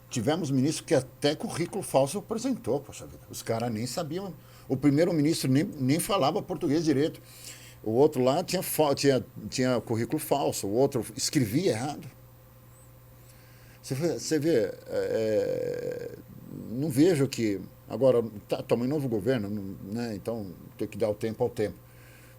tivemos ministro que até currículo falso apresentou. Poxa vida, os caras nem sabiam. O primeiro-ministro nem falava português direito. O outro lá tinha currículo falso. O outro escrevia errado. Você vê, não vejo que... Agora, estamos em novo governo, né? Então tem que dar o tempo ao tempo.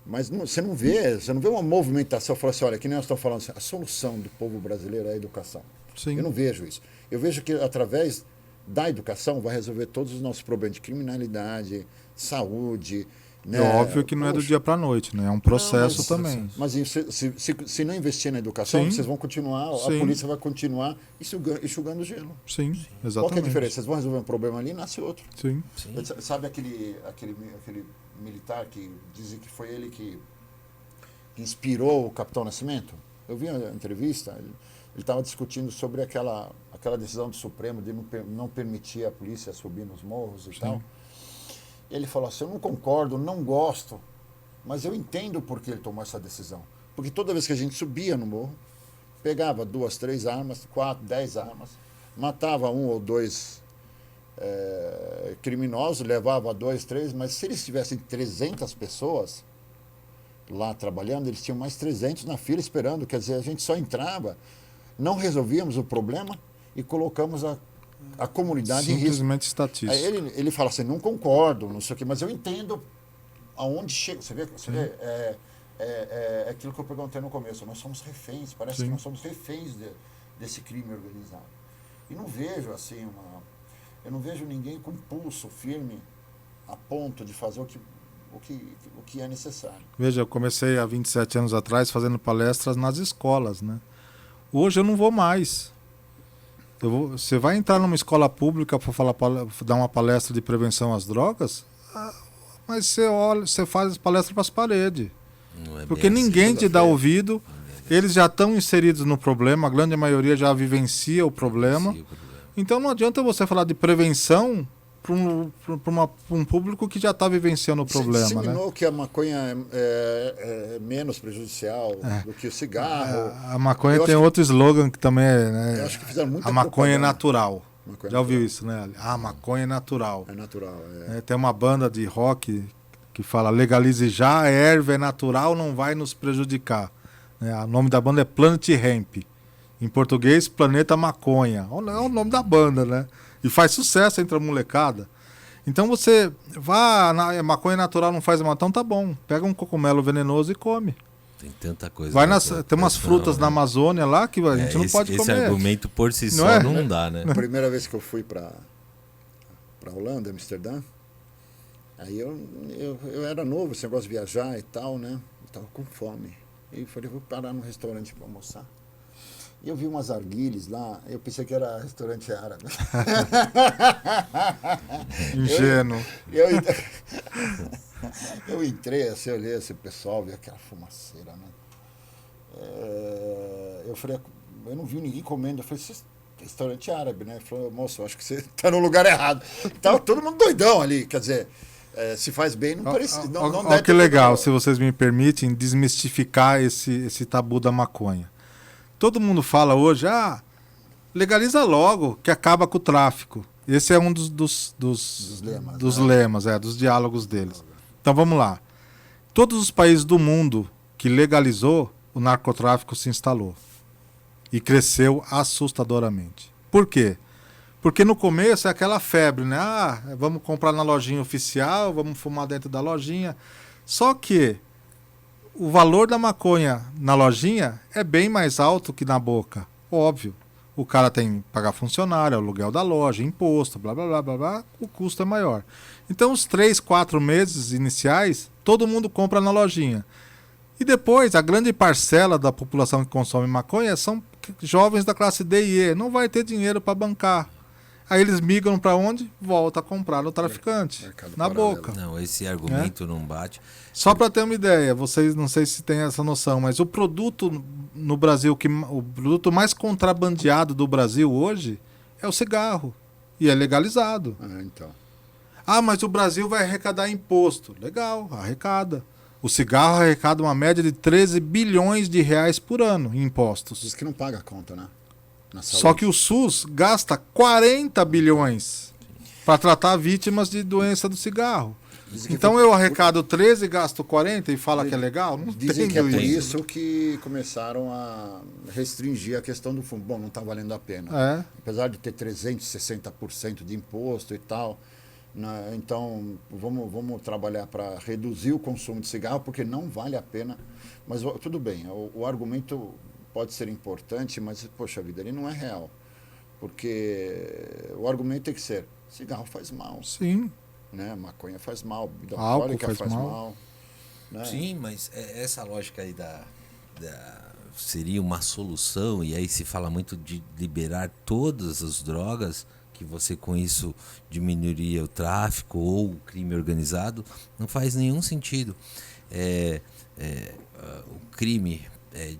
Mas você não vê uma movimentação, falar assim, olha, que nem nós estamos falando, assim, a solução do povo brasileiro é a educação. Sim. Eu não vejo isso. Eu vejo que através da educação vai resolver todos os nossos problemas de criminalidade, saúde. Né? É óbvio que não é do Poxa, dia para a noite, né? É um processo mas- também. Mas se não investir na educação, Sim. vocês vão continuar, a Sim. polícia vai continuar enxugando gelo. Sim, Qual que é a exatamente. diferença? Vocês vão resolver um problema ali e nasce outro. Sim. Sim. Sabe aquele militar que dizem que foi ele que inspirou o Capitão Nascimento? Eu vi a entrevista, ele estava discutindo sobre aquela decisão do Supremo de não permitir a polícia subir nos morros e tal. Ele falou assim, eu não concordo, não gosto, mas eu entendo por que ele tomou essa decisão. Porque toda vez que a gente subia no morro, pegava 2, 3 armas, 4, 10 armas, matava 1 ou 2 criminosos, levava 2, 3, mas se eles tivessem 300 pessoas lá trabalhando, eles tinham mais 300 na fila esperando, quer dizer, a gente só entrava, não resolvíamos o problema e colocamos a comunidade em risco. Simplesmente estatística. Aí ele fala assim, não concordo, não sei o quê, mas eu entendo aonde chega. Você vê é aquilo que eu perguntei no começo, nós somos reféns, parece Sim. que nós somos reféns desse crime organizado. E não vejo assim eu não vejo ninguém com pulso firme a ponto de fazer o que é necessário. Veja, eu comecei há 27 anos atrás fazendo palestras nas escolas, né? Hoje eu não vou mais. Você vai entrar numa escola pública para dar uma palestra de prevenção às drogas, mas você faz palestra para as paredes. Não é Porque bem assim. ninguém te dá ouvido, eles já estão inseridos no problema, a grande maioria já vivencia o problema. Sim, o problema. Então não adianta você falar de prevenção para um público que já está vivenciando o problema, né? Disseminou que a maconha é menos prejudicial do que o cigarro. A maconha Eu tem acho outro slogan que também é, né? Eu acho que fizeram muita A maconha é propaganda. natural. Maconha Já ouviu natural. isso, né? A maconha é natural. É natural. Tem uma banda de rock que fala legalize já, a erva é natural, não vai nos prejudicar. O nome da banda é Planet Hemp. Em português, Planeta Maconha. É o nome da banda, né? E faz sucesso entre a molecada. Então você maconha natural não faz mal, então tá bom. Pega um cogumelo venenoso e come. Tem tanta coisa. Tem umas frutas na Amazônia lá que a gente não pode esse comer. argumento por si Não só é? não dá, né? A primeira vez que eu fui para Holanda, Amsterdã, aí eu era novo, esse negócio de viajar e tal, né? Eu tava com fome. E falei, vou parar num restaurante para almoçar. E eu vi umas arguilhas lá, eu pensei que era restaurante árabe. Ingênuo. Eu entrei assim, olhei esse pessoal, vi aquela fumaceira, né? Eu falei, eu não vi ninguém comendo. Eu falei, restaurante árabe, né? Ele falou, moço, acho que você está no lugar errado. Tava todo mundo doidão ali, quer dizer, se faz bem, não parece. Não Olha deve que ter legal, todo- se vocês me permitem, desmistificar esse tabu da maconha. Todo mundo fala hoje, legaliza logo, que acaba com o tráfico. Esse é um dos lemas, lemas, dos diálogos deles. Então vamos lá. Todos os países do mundo que legalizou, o narcotráfico se instalou. E cresceu assustadoramente. Por quê? Porque no começo é aquela febre, né? Ah, vamos comprar na lojinha oficial, vamos fumar dentro da lojinha. Só que o valor da maconha na lojinha é bem mais alto que na boca. Óbvio. O cara tem que pagar funcionário, aluguel da loja, imposto, blá, blá, blá, blá, blá. O custo é maior. Então, os 3, 4 meses iniciais, todo mundo compra na lojinha. E depois, a grande parcela da população que consome maconha são jovens da classe D e E. Não vai ter dinheiro para bancar. Aí eles migram para onde? Volta a comprar no traficante, Mercado na paralelo. boca. Não, esse argumento não bate. Só para ter uma ideia, vocês não sei se têm essa noção, mas o produto no Brasil, o produto mais contrabandeado do Brasil hoje é o cigarro. E é legalizado. Então. Ah, mas o Brasil vai arrecadar imposto. Legal, arrecada. O cigarro arrecada uma média de 13 bilhões de reais por ano em impostos. Diz que não paga a conta, né? Na Só saúde. que o SUS gasta 40 bilhões para tratar vítimas de doença do cigarro. Dizem que Então foi- eu arrecado 13 e gasto 40 e fala que é legal? Não Dizem que entendo é por isso. isso que começaram a restringir a questão do fumo. Bom, não está valendo a pena. É. Apesar de ter 360% de imposto e tal, né, então vamos trabalhar para reduzir o consumo de cigarro, porque não vale a pena. Mas tudo bem, o argumento pode ser importante, mas, poxa vida, ele não é real. Porque o argumento tem que ser, cigarro faz mal, Sim. né? Maconha faz mal, bebida Álcool alcoólica faz mal. mal. Né? Sim, mas essa lógica aí seria uma solução, e aí se fala muito de liberar todas as drogas, que você com isso diminuiria o tráfico ou o crime organizado, não faz nenhum sentido. O crime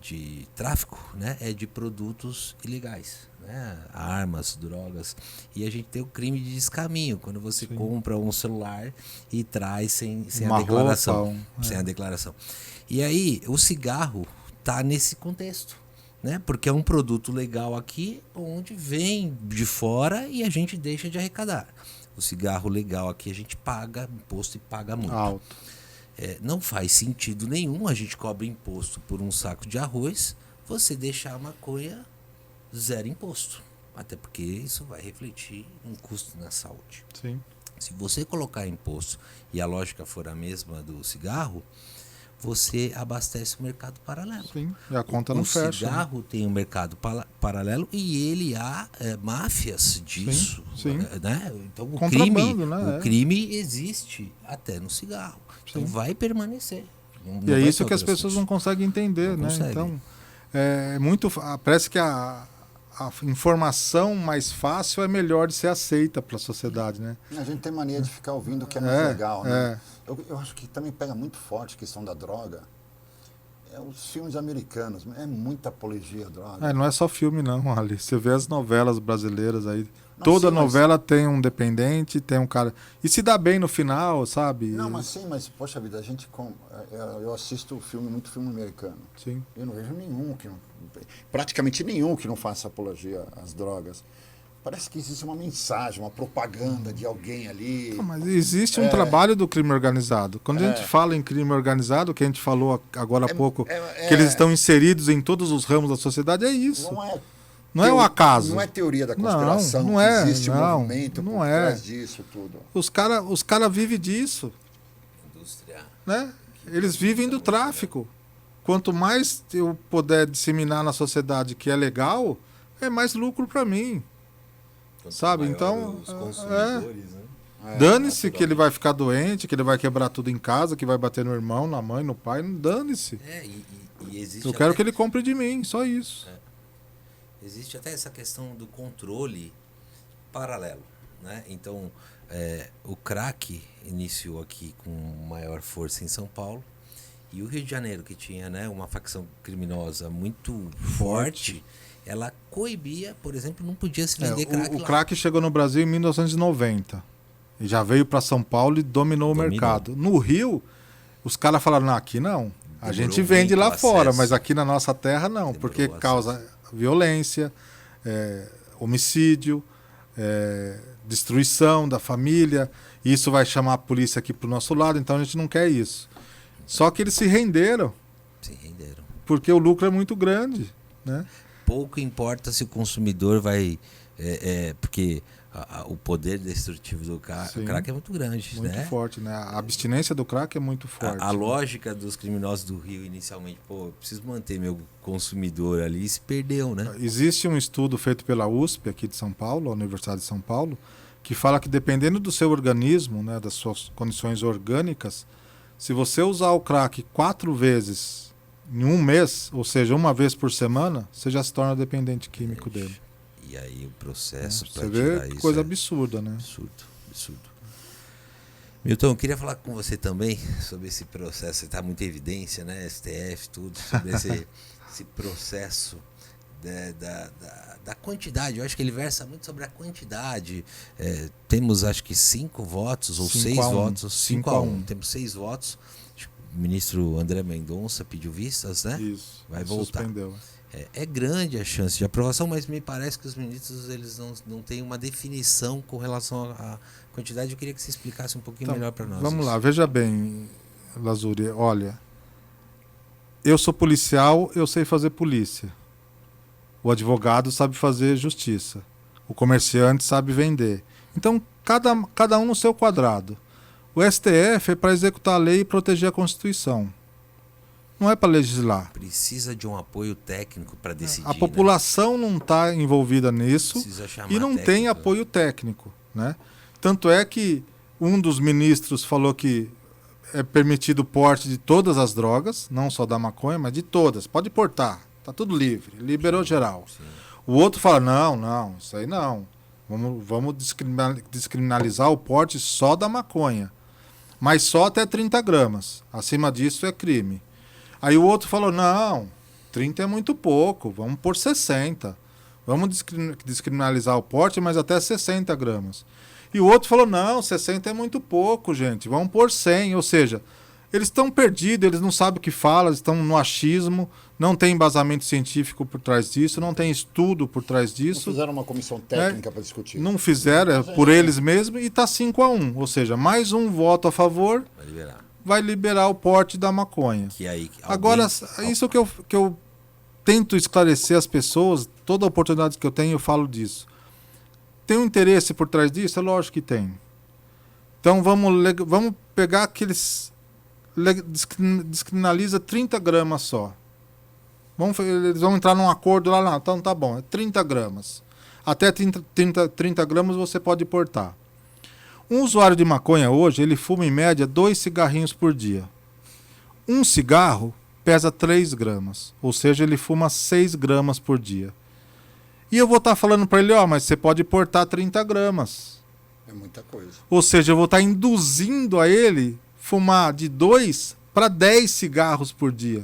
de tráfico, né, é de produtos ilegais, né, armas, drogas, e a gente tem o crime de descaminho, quando você compra um celular e traz sem Uma a declaração. roupa, Sem a declaração. E aí, o cigarro tá nesse contexto, né? Porque é um produto legal aqui, onde vem de fora e a gente deixa de arrecadar. O cigarro legal aqui a gente paga imposto e paga muito. Alto. Não faz sentido nenhum a gente cobra imposto por um saco de arroz, você deixar a maconha zero imposto. Até porque isso vai refletir um custo na saúde. Sim. Se você colocar imposto e a lógica for a mesma do cigarro, você abastece o mercado paralelo. Sim. E a conta não fecha. O cigarro tem um mercado paralelo e ele há máfias disso. Sim. Né? Então Contrabando, né? o crime existe até no cigarro. Então vai permanecer. E é isso que as pessoas não conseguem entender, Não né? conseguem. Então, parece que a informação mais fácil é melhor de ser aceita pela sociedade, né? A gente tem mania de ficar ouvindo o que é mais legal, né? É. Eu acho que também pega muito forte a questão da droga. Os filmes americanos, é muita apologia à droga. Não é só filme não, Ali. Você vê as novelas brasileiras aí. Não, Toda sim, mas- novela tem um dependente, tem um cara... E se dá bem no final, sabe? Não, mas poxa vida, a gente eu assisto muito filme americano. Sim. Eu não vejo praticamente nenhum que não faça apologia às drogas. Parece que existe uma mensagem, uma propaganda de alguém ali. Não, mas existe um trabalho do crime organizado. Quando a gente fala em crime organizado, que a gente falou agora há pouco, que eles estão inseridos em todos os ramos da sociedade, é isso. Não é um acaso. Não é teoria da conspiração, não é, que existe um não, movimento não por é. trás disso tudo. Os cara vivem disso, Indústria. né? Eles vivem do tráfico. Quanto mais eu puder disseminar na sociedade que é legal, é mais lucro para mim. Quanto Sabe? maior Então, os consumidores, né? Dane-se que ele vai ficar doente, que ele vai quebrar tudo em casa, que vai bater no irmão, na mãe, no pai. Dane-se. E existe Eu quero até- que ele compre de mim, só isso. Existe até essa questão do controle paralelo, né? Então, o crack iniciou aqui com maior força em São Paulo, e o Rio de Janeiro, que tinha, né, uma facção criminosa muito forte, ela coibia, por exemplo, não podia se vender crack O lá. crack chegou no Brasil em 1990. E já veio para São Paulo e dominou o mercado. No Rio, os caras falaram, não, aqui não. A Demorou gente vende muito lá o fora, acesso. mas aqui na nossa terra não, Demorou porque o causa violência, homicídio, destruição da família. E isso vai chamar a polícia aqui pro nosso lado, então a gente não quer isso. Só que eles se renderam, Se renderam. porque o lucro é muito grande, né? Pouco importa se o consumidor vai Porque o poder destrutivo do crack é muito grande, muito né? forte, né? A abstinência do crack é muito forte. A lógica dos criminosos do Rio inicialmente, eu preciso manter meu consumidor ali, se perdeu, né? Existe um estudo feito pela USP aqui de São Paulo, a Universidade de São Paulo, que fala que dependendo do seu organismo, né, das suas condições orgânicas, se você usar o crack 4 vezes em um mês, ou seja, uma vez por semana, você já se torna dependente químico dele. E aí o processo Você para vê tirar que isso coisa absurda, né? absurdo. Milton, eu queria falar com você também sobre esse processo, está muito em evidência, né? STF, tudo, sobre esse processo da quantidade. Eu acho que ele versa muito sobre a quantidade. Temos, acho que 5 votos ou 6 votos. 5-1. Temos 6 votos. O ministro André Mendonça pediu vistas, né? Isso. Vai voltar. Suspendeu. É grande a chance de aprovação, mas me parece que os ministros eles não têm uma definição com relação à quantidade. Eu queria que você explicasse um pouquinho melhor para nós. Vamos lá, veja bem, Lazuri, olha, eu sou policial, eu sei fazer polícia. O advogado sabe fazer justiça. O comerciante sabe vender. Então, cada um no seu quadrado. O STF é para executar a lei e proteger a Constituição. Não é para legislar. Precisa de um apoio técnico para decidir. A população não está envolvida nisso e não tem apoio técnico, né? Tanto é que um dos ministros falou que é permitido o porte de todas as drogas, não só da maconha, mas de todas. Pode portar, tá tudo livre, liberou geral. Sim. O outro fala, não, isso aí não. Vamos descriminalizar o porte só da maconha, mas só até 30 gramas. Acima disso é crime. Aí o outro falou, não, 30 é muito pouco, vamos por 60. Vamos descriminalizar o porte, mas até 60 gramas. E o outro falou, não, 60 é muito pouco, gente, vamos por 100. Ou seja, eles estão perdidos, eles não sabem o que falam, eles estão no achismo, não tem embasamento científico por trás disso, não tem estudo por trás disso. Não fizeram uma comissão técnica para discutir. Não fizeram, é por eles mesmos, e está 5-1. Ou seja, mais um voto a favor vai liberar o porte da maconha. Agora, isso que eu tento esclarecer as pessoas, toda oportunidade que eu tenho, eu falo disso. Tem um interesse por trás disso? É lógico que tem. Então vamos pegar aqueles... Descriminaliza 30 gramas só. Eles vão entrar num acordo lá, não, então tá bom, é 30 gramas. Até 30 gramas você pode portar. Um usuário de maconha hoje, ele fuma em média 2 cigarrinhos por dia. Um cigarro pesa 3 gramas, ou seja, ele fuma 6 gramas por dia. E eu vou estar falando para ele, mas você pode portar 30 gramas. É muita coisa. Ou seja, eu vou estar induzindo a ele fumar de 2 para 10 cigarros por dia.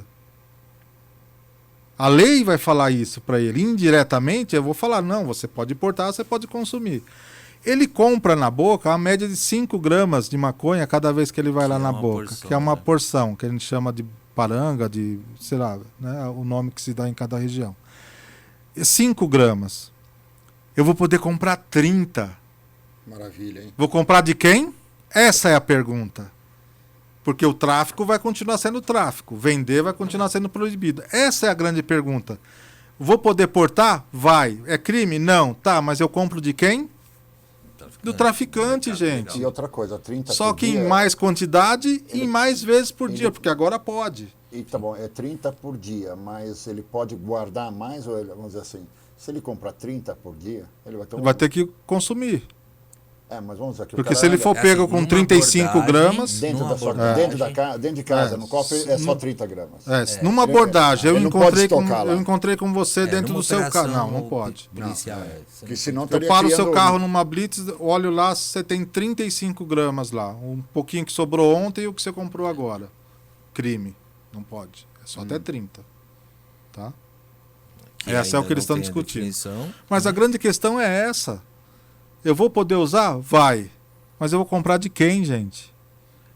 A lei vai falar isso para ele. Indiretamente, eu vou falar, não, você pode portar, você pode consumir. Ele compra na boca a média de 5 gramas de maconha cada vez que ele vai lá na boca. Que é uma porção, que a gente chama de paranga, de, sei lá, né, o nome que se dá em cada região. 5 gramas. Eu vou poder comprar 30. Maravilha, hein? Vou comprar de quem? Essa é a pergunta. Porque o tráfico vai continuar sendo tráfico. Vender vai continuar sendo proibido. Essa é a grande pergunta. Vou poder portar? Vai. É crime? Não. Tá, mas eu compro de quem? Do traficante, gente. E outra coisa, 30 Só por que dia, em mais quantidade e em mais vezes por dia, porque agora pode. E tá bom, é 30 por dia, mas ele pode guardar mais, ou ele, vamos dizer assim, se ele comprar 30 por dia, ele vai ter Vai ter que consumir. mas vamos dizer que porque se ele for pego com 35 gramas... Dentro de casa, no copo é só 30 gramas. Numa abordagem, eu encontrei com você dentro do seu carro. Não pode. Policial, Porque senão eu paro o seu carro numa blitz, olho lá, você tem 35 gramas lá. Um pouquinho que sobrou ontem e o que você comprou agora. Crime. Não pode. É só até 30. Tá? Essa é o que eles estão discutindo. Mas a grande questão é essa. Eu vou poder usar? Vai. Mas eu vou comprar de quem, gente?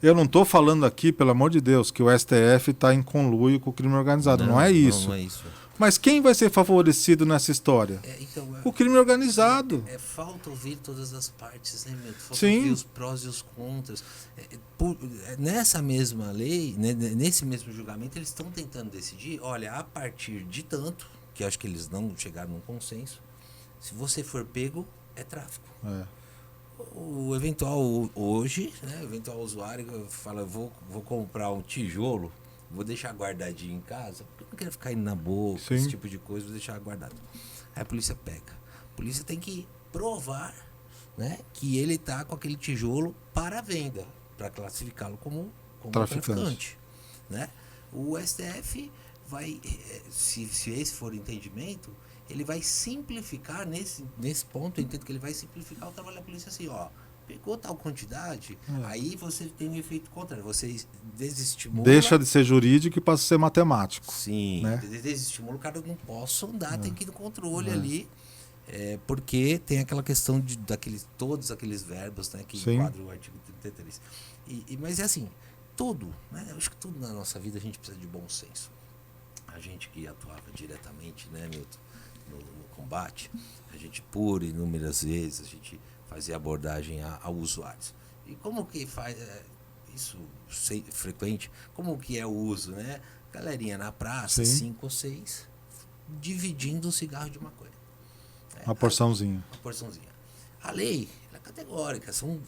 Eu não estou falando aqui, pelo amor de Deus, que o STF está em conluio com o crime organizado. Não é isso. Não é isso. Mas quem vai ser favorecido nessa história? O crime organizado. Falta ouvir todas as partes, né, meu? Falta Sim. ouvir os prós e os contras. Nessa mesma lei, né, nesse mesmo julgamento, eles estão tentando decidir, olha, a partir de tanto, que acho que eles não chegaram num consenso, Se você for pego, é tráfico. É. O eventual hoje, né, o eventual usuário fala, vou comprar um tijolo, vou deixar guardadinho em casa, porque eu não quero ficar indo na boca, Sim. esse tipo de coisa, vou deixar guardado. Aí a polícia pega. A polícia tem que provar, né, que ele está com aquele tijolo para venda, para classificá-lo como traficante. Né? O STF vai, se esse for o entendimento, ele vai simplificar, nesse ponto, eu entendo que ele vai simplificar o trabalho da polícia assim, ó, pegou tal quantidade, aí você tem um efeito contrário, você desestimula... Deixa de ser jurídico e passa a ser matemático. Sim, né? Desestimula o cara, não posso andar, tem que ir no controle ali, porque tem aquela questão todos aqueles verbos, né, que enquadram o artigo 33. Mas é assim, tudo, né, eu acho que tudo na nossa vida a gente precisa de bom senso. A gente que atuava diretamente, né, Milton, no combate, a gente por inúmeras vezes a gente fazia abordagem a usuários. E como que faz isso frequente? Como que é o uso, né? Galerinha na praça, 5 ou 6, dividindo um cigarro de maconha. Uma porçãozinha. Uma porçãozinha. A lei é categórica, são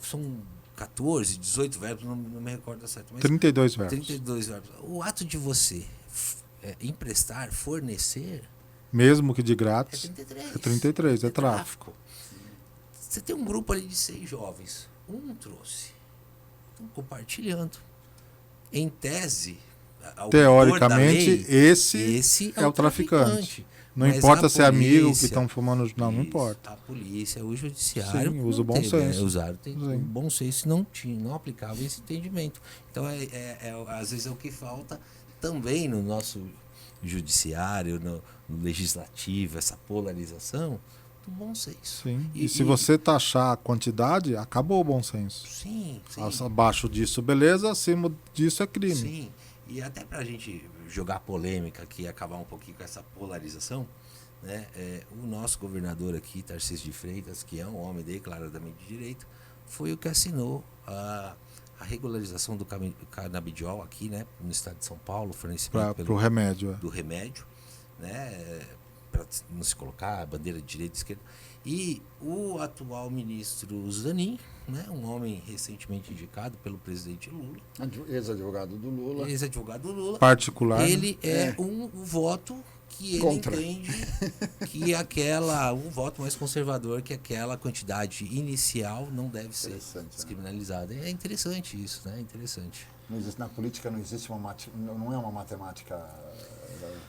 14, 18 verbos, não me recordo certo. Mas 32 verbos. 32 verbos. O ato de você emprestar, fornecer... Mesmo que de grátis. É 33. É tráfico. Você tem um grupo ali de 6 jovens. Um trouxe. Estão compartilhando. Em tese, teoricamente, lei, esse é o traficante. Não mas importa se é polícia, amigo que estão fumando. Não importa. A polícia, o judiciário. Sim, usa o bom senso. Usaram o bom senso e não aplicava esse entendimento. Então, às vezes é o que falta também no nosso judiciário, no legislativo, essa polarização do bom senso. Sim. E se você taxar a quantidade, acabou o bom senso. Sim. Abaixo disso, beleza, acima disso é crime. Sim. E até pra gente jogar polêmica aqui e acabar um pouquinho com essa polarização, né? O nosso governador aqui, Tarcísio de Freitas, que é um homem declaradamente de direito, foi o que assinou a regularização do canabidiol aqui, né, no estado de São Paulo, fornecimento pro remédio. Do remédio, né, para não se colocar a bandeira de direita e esquerda. E o atual ministro Zanin, né, um homem recentemente indicado pelo presidente Lula, ex-advogado do Lula, particular, ele um voto que ele entende que um voto mais conservador, que aquela quantidade inicial não deve ser descriminalizada. É interessante isso, né? Interessante. Na política não existe não é uma matemática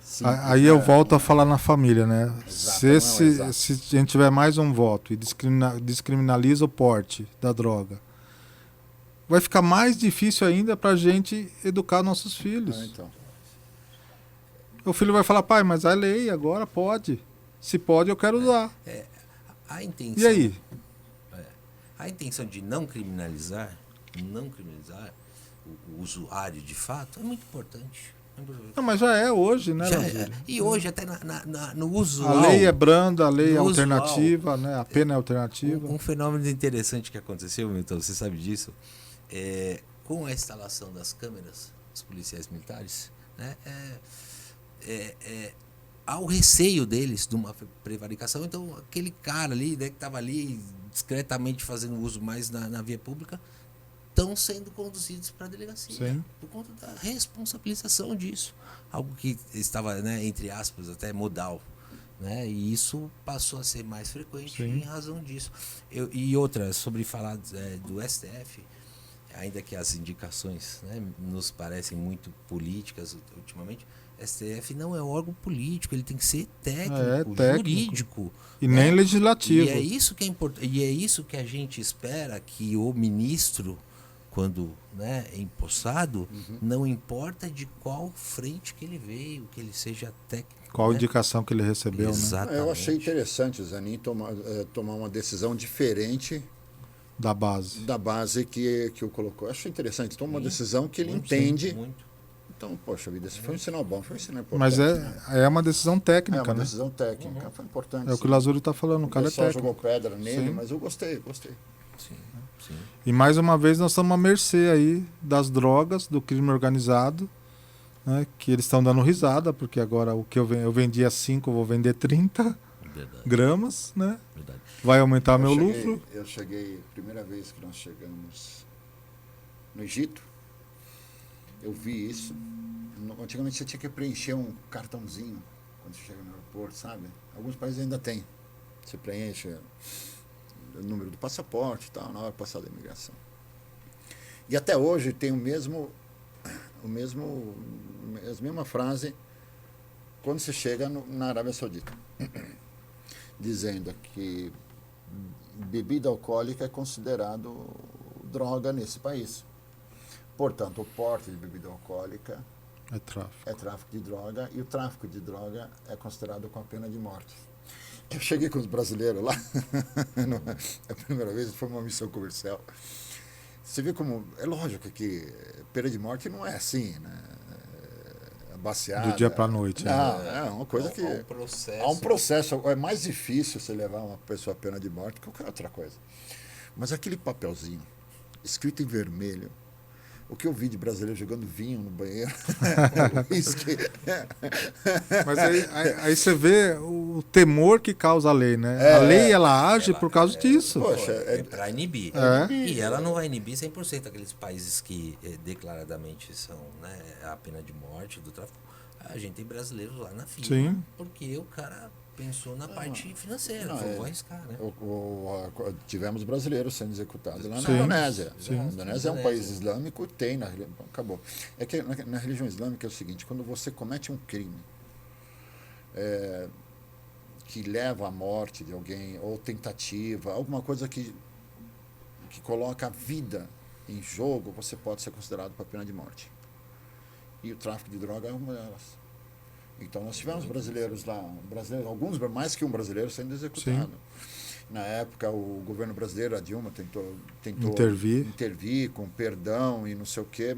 simples. Aí eu volto a falar na família, né? Se a gente tiver mais um voto e descriminaliza o porte da droga, vai ficar mais difícil ainda para a gente educar nossos filhos. Então. O filho vai falar, pai, mas a lei agora pode. Se pode, eu quero usar. A intenção, e aí? A intenção de não criminalizar o usuário de fato é muito importante. Não, mas já é hoje, né? E hoje até no usual. A lei é branda, a lei é alternativa, né? A pena é alternativa. Um fenômeno interessante que aconteceu, Milton, você sabe disso, com a instalação das câmeras dos policiais militares, né? Há o receio deles de uma prevaricação. Então, aquele cara ali, né, que estava ali discretamente fazendo uso mais na via pública, estão sendo conduzidos para a delegacia. Sim. Por conta da responsabilização disso. Algo que estava, né, entre aspas, até modal. Né? E isso passou a ser mais frequente em razão disso. E outra, sobre falar do STF, ainda que as indicações, né, nos parecem muito políticas ultimamente, STF não é um órgão político, ele tem que ser técnico, jurídico. E nem legislativo. E é isso que é importante. E é isso que a gente espera que o ministro, quando, né, é empossado, não importa de qual frente que ele veio, que ele seja técnico. Qual né? indicação que ele recebeu. Exatamente. Né? Eu achei interessante o Zanin tomar uma decisão diferente da base que o colocou. Eu achei interessante. Toma uma decisão que ele entende. Muito. Então, poxa vida, esse foi um sinal bom, foi um sinal importante. Mas é uma decisão técnica, né? É uma decisão técnica, foi importante. É o que o Lazuri está falando, o cara é técnico. Jogou pedra nele, mas eu gostei. Sim. E mais uma vez nós estamos à mercê aí das drogas, do crime organizado, né? Que eles estão dando risada, porque agora o que eu vendia 5, eu vou vender 30. gramas, né? Verdade. Vai aumentar meu lucro. Eu cheguei, primeira vez que nós chegamos no Egito, eu vi isso. Antigamente você tinha que preencher um cartãozinho quando você chega no aeroporto, sabe? Alguns países ainda tem. Você preenche o número do passaporte e tal, na hora de passar da imigração. E até hoje tem a mesma frase quando você chega na Arábia Saudita, dizendo que bebida alcoólica é considerado droga nesse país. Portanto, o porte de bebida alcoólica é tráfico de droga, e o tráfico de droga é considerado com a pena de morte. Eu cheguei com os brasileiros lá, a primeira vez, foi uma missão comercial. Você vê como, é lógico que pena de morte não é assim, né? Baseada. Do dia para a noite. Não, é uma coisa que... Há um processo. É mais difícil você levar uma pessoa à pena de morte que qualquer outra coisa. Mas aquele papelzinho, escrito em vermelho, o que eu vi de brasileiro jogando vinho no banheiro, uísque. Mas aí você vê o temor que causa a lei, né? A lei, ela age por causa disso. Poxa, é para inibir. É. E ela não vai inibir 100% aqueles países que declaradamente são, né, a pena de morte do tráfico. A gente tem brasileiros lá na fila. Sim. Porque o cara pensou na parte financeira. Não, Falou, vou arriscar, né? Tivemos brasileiros sendo executados lá na Sim, Indonésia. sim. A Indonésia é um país islâmico, tem acabou. É que na religião islâmica é o seguinte: quando você comete um crime que leva à morte de alguém, ou tentativa, alguma coisa que coloca a vida em jogo, você pode ser considerado para pena de morte. E o tráfico de droga é uma delas. Então nós tivemos brasileiros lá, alguns mais que um brasileiro sendo executado. Sim. Na época o governo brasileiro, a Dilma, tentou intervir com perdão e não sei o quê,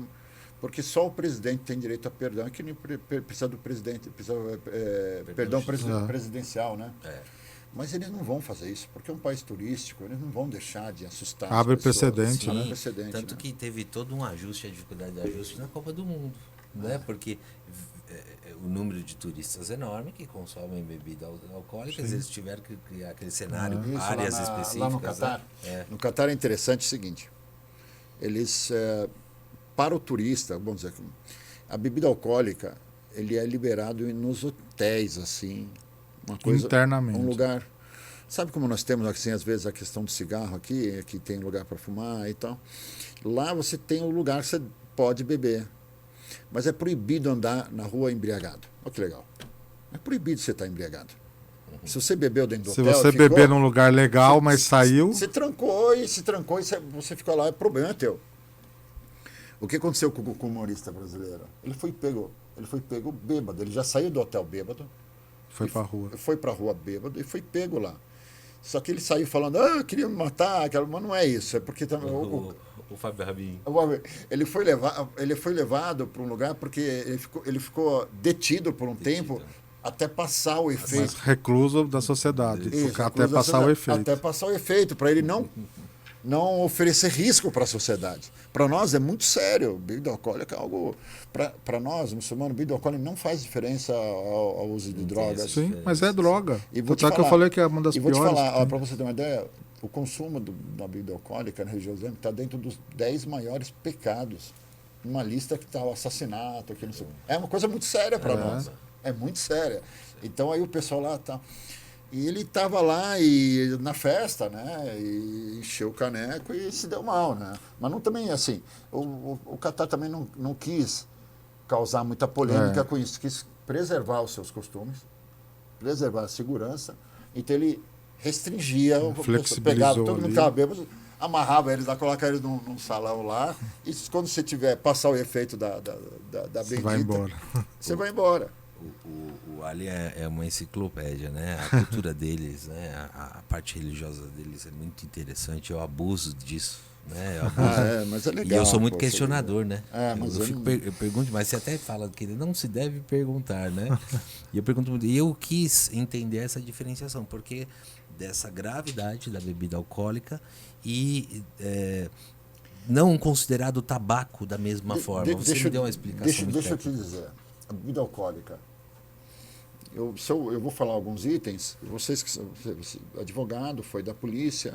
porque só o presidente tem direito a perdão, que nem precisa do presidente, perdão presidencial, né? É. Mas eles não vão fazer isso, porque é um país turístico, eles não vão deixar de assustar Abre as pessoas. Precedente, Sim, né? Precedente, tanto que teve todo um ajuste, a dificuldade de ajuste na Copa do Mundo, né? Porque o número de turistas enorme que consomem bebida alcoólica, eles tiveram que criar aquele cenário, áreas específicas. Lá no Catar. Né? No Catar é interessante o seguinte, eles, para o turista, vamos dizer, a bebida alcoólica, ele é liberado nos hotéis, assim, uma coisa, internamente. Um lugar. Sabe como nós temos, assim, às vezes, a questão do cigarro aqui, que tem lugar para fumar e tal? Lá você tem um lugar que você pode beber. Mas é proibido andar na rua embriagado. Olha que legal. É proibido você estar embriagado. Se você bebeu dentro do hotel... Se você beber num lugar legal, mas saiu... Se trancou e você ficou lá, o problema é teu. O que aconteceu com o humorista brasileiro? Ele foi pego bêbado. Ele já saiu do hotel bêbado. Foi pra rua. Foi pra rua bêbado e foi pego lá. Só que ele saiu falando, queria me matar, mas não é isso. É porque também... O Fábio Rabin. Ele foi levado para um lugar porque ele ficou detido por um tempo até passar o efeito. Mas recluso da sociedade. Isso, até passar o efeito. Até passar o efeito, para ele não oferecer risco para a sociedade. Para nós é muito sério. Bebida alcoólica é algo... Para nós, muçulmanos, bebida alcoólica não faz diferença ao uso de drogas. Sim, mas é droga. Só que eu falei que é uma das piores. Vou te falar, para você ter uma ideia, o consumo da bebida alcoólica na região islâmica está dentro dos 10 maiores pecados. Uma lista que está o assassinato. Que não sei. É uma coisa muito séria para nós. É muito séria. Então aí o pessoal lá tá... E ele estava lá na festa, né? E encheu o caneco e se deu mal, né? Mas não também assim. O Catar também não quis causar muita polêmica com isso. Quis preservar os seus costumes, preservar a segurança. Então ele restringia, pegava todo mundo que estava bêbado, amarrava eles lá, colocava eles num salão lá, e quando você tiver passar o efeito da bendita, vai embora. Você vai embora. O Ali é uma enciclopédia, né? A cultura deles, né? A parte religiosa deles é muito interessante. Eu abuso disso, né? Mas é legal. E eu sou muito questionador, né? Mas eu pergunto, mas você até fala que não se deve perguntar, né? E eu pergunto muito. E eu quis entender essa diferenciação, porque dessa gravidade da bebida alcoólica e não considerado tabaco da mesma forma. Você me deu uma explicação. Deixa eu te dizer. A bebida alcoólica, Eu vou falar alguns itens, vocês que são advogado, foi da polícia,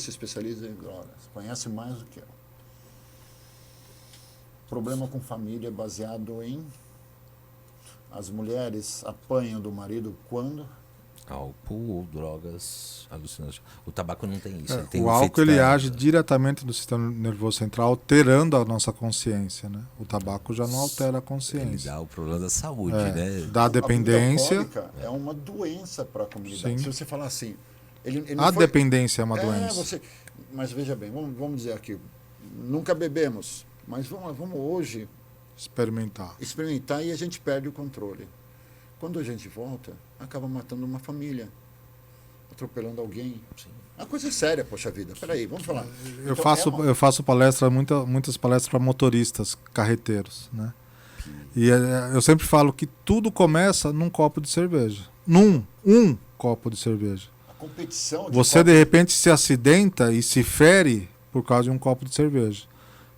especialista em drogas, conhece mais do que eu. Problema com família baseado em as mulheres apanham do marido quando? Álcool ou drogas alucinantes. O tabaco não tem isso. Ele tem O um álcool efeito ele da- age diretamente no sistema nervoso central, alterando a nossa consciência, né? O tabaco já não altera a Ele consciência. dá o problema da saúde, É, né? dá dependência. A bebida alcoólica é uma doença para a comunidade. Sim. Se você falar assim, ele não A foi- dependência é uma doença. Mas veja bem, vamos dizer aqui, nunca bebemos, mas vamos hoje experimentar e a gente perde o controle. Quando a gente volta, acaba matando uma família, atropelando alguém. Sim. A coisa é séria, poxa vida. Peraí, vamos falar. Eu Então, eu faço palestra, muitas palestras para motoristas, carreteiros, né? E eu sempre falo que tudo começa num copo de cerveja. Um copo de cerveja. a competição Você de repente se acidenta e se fere por causa de um copo de cerveja.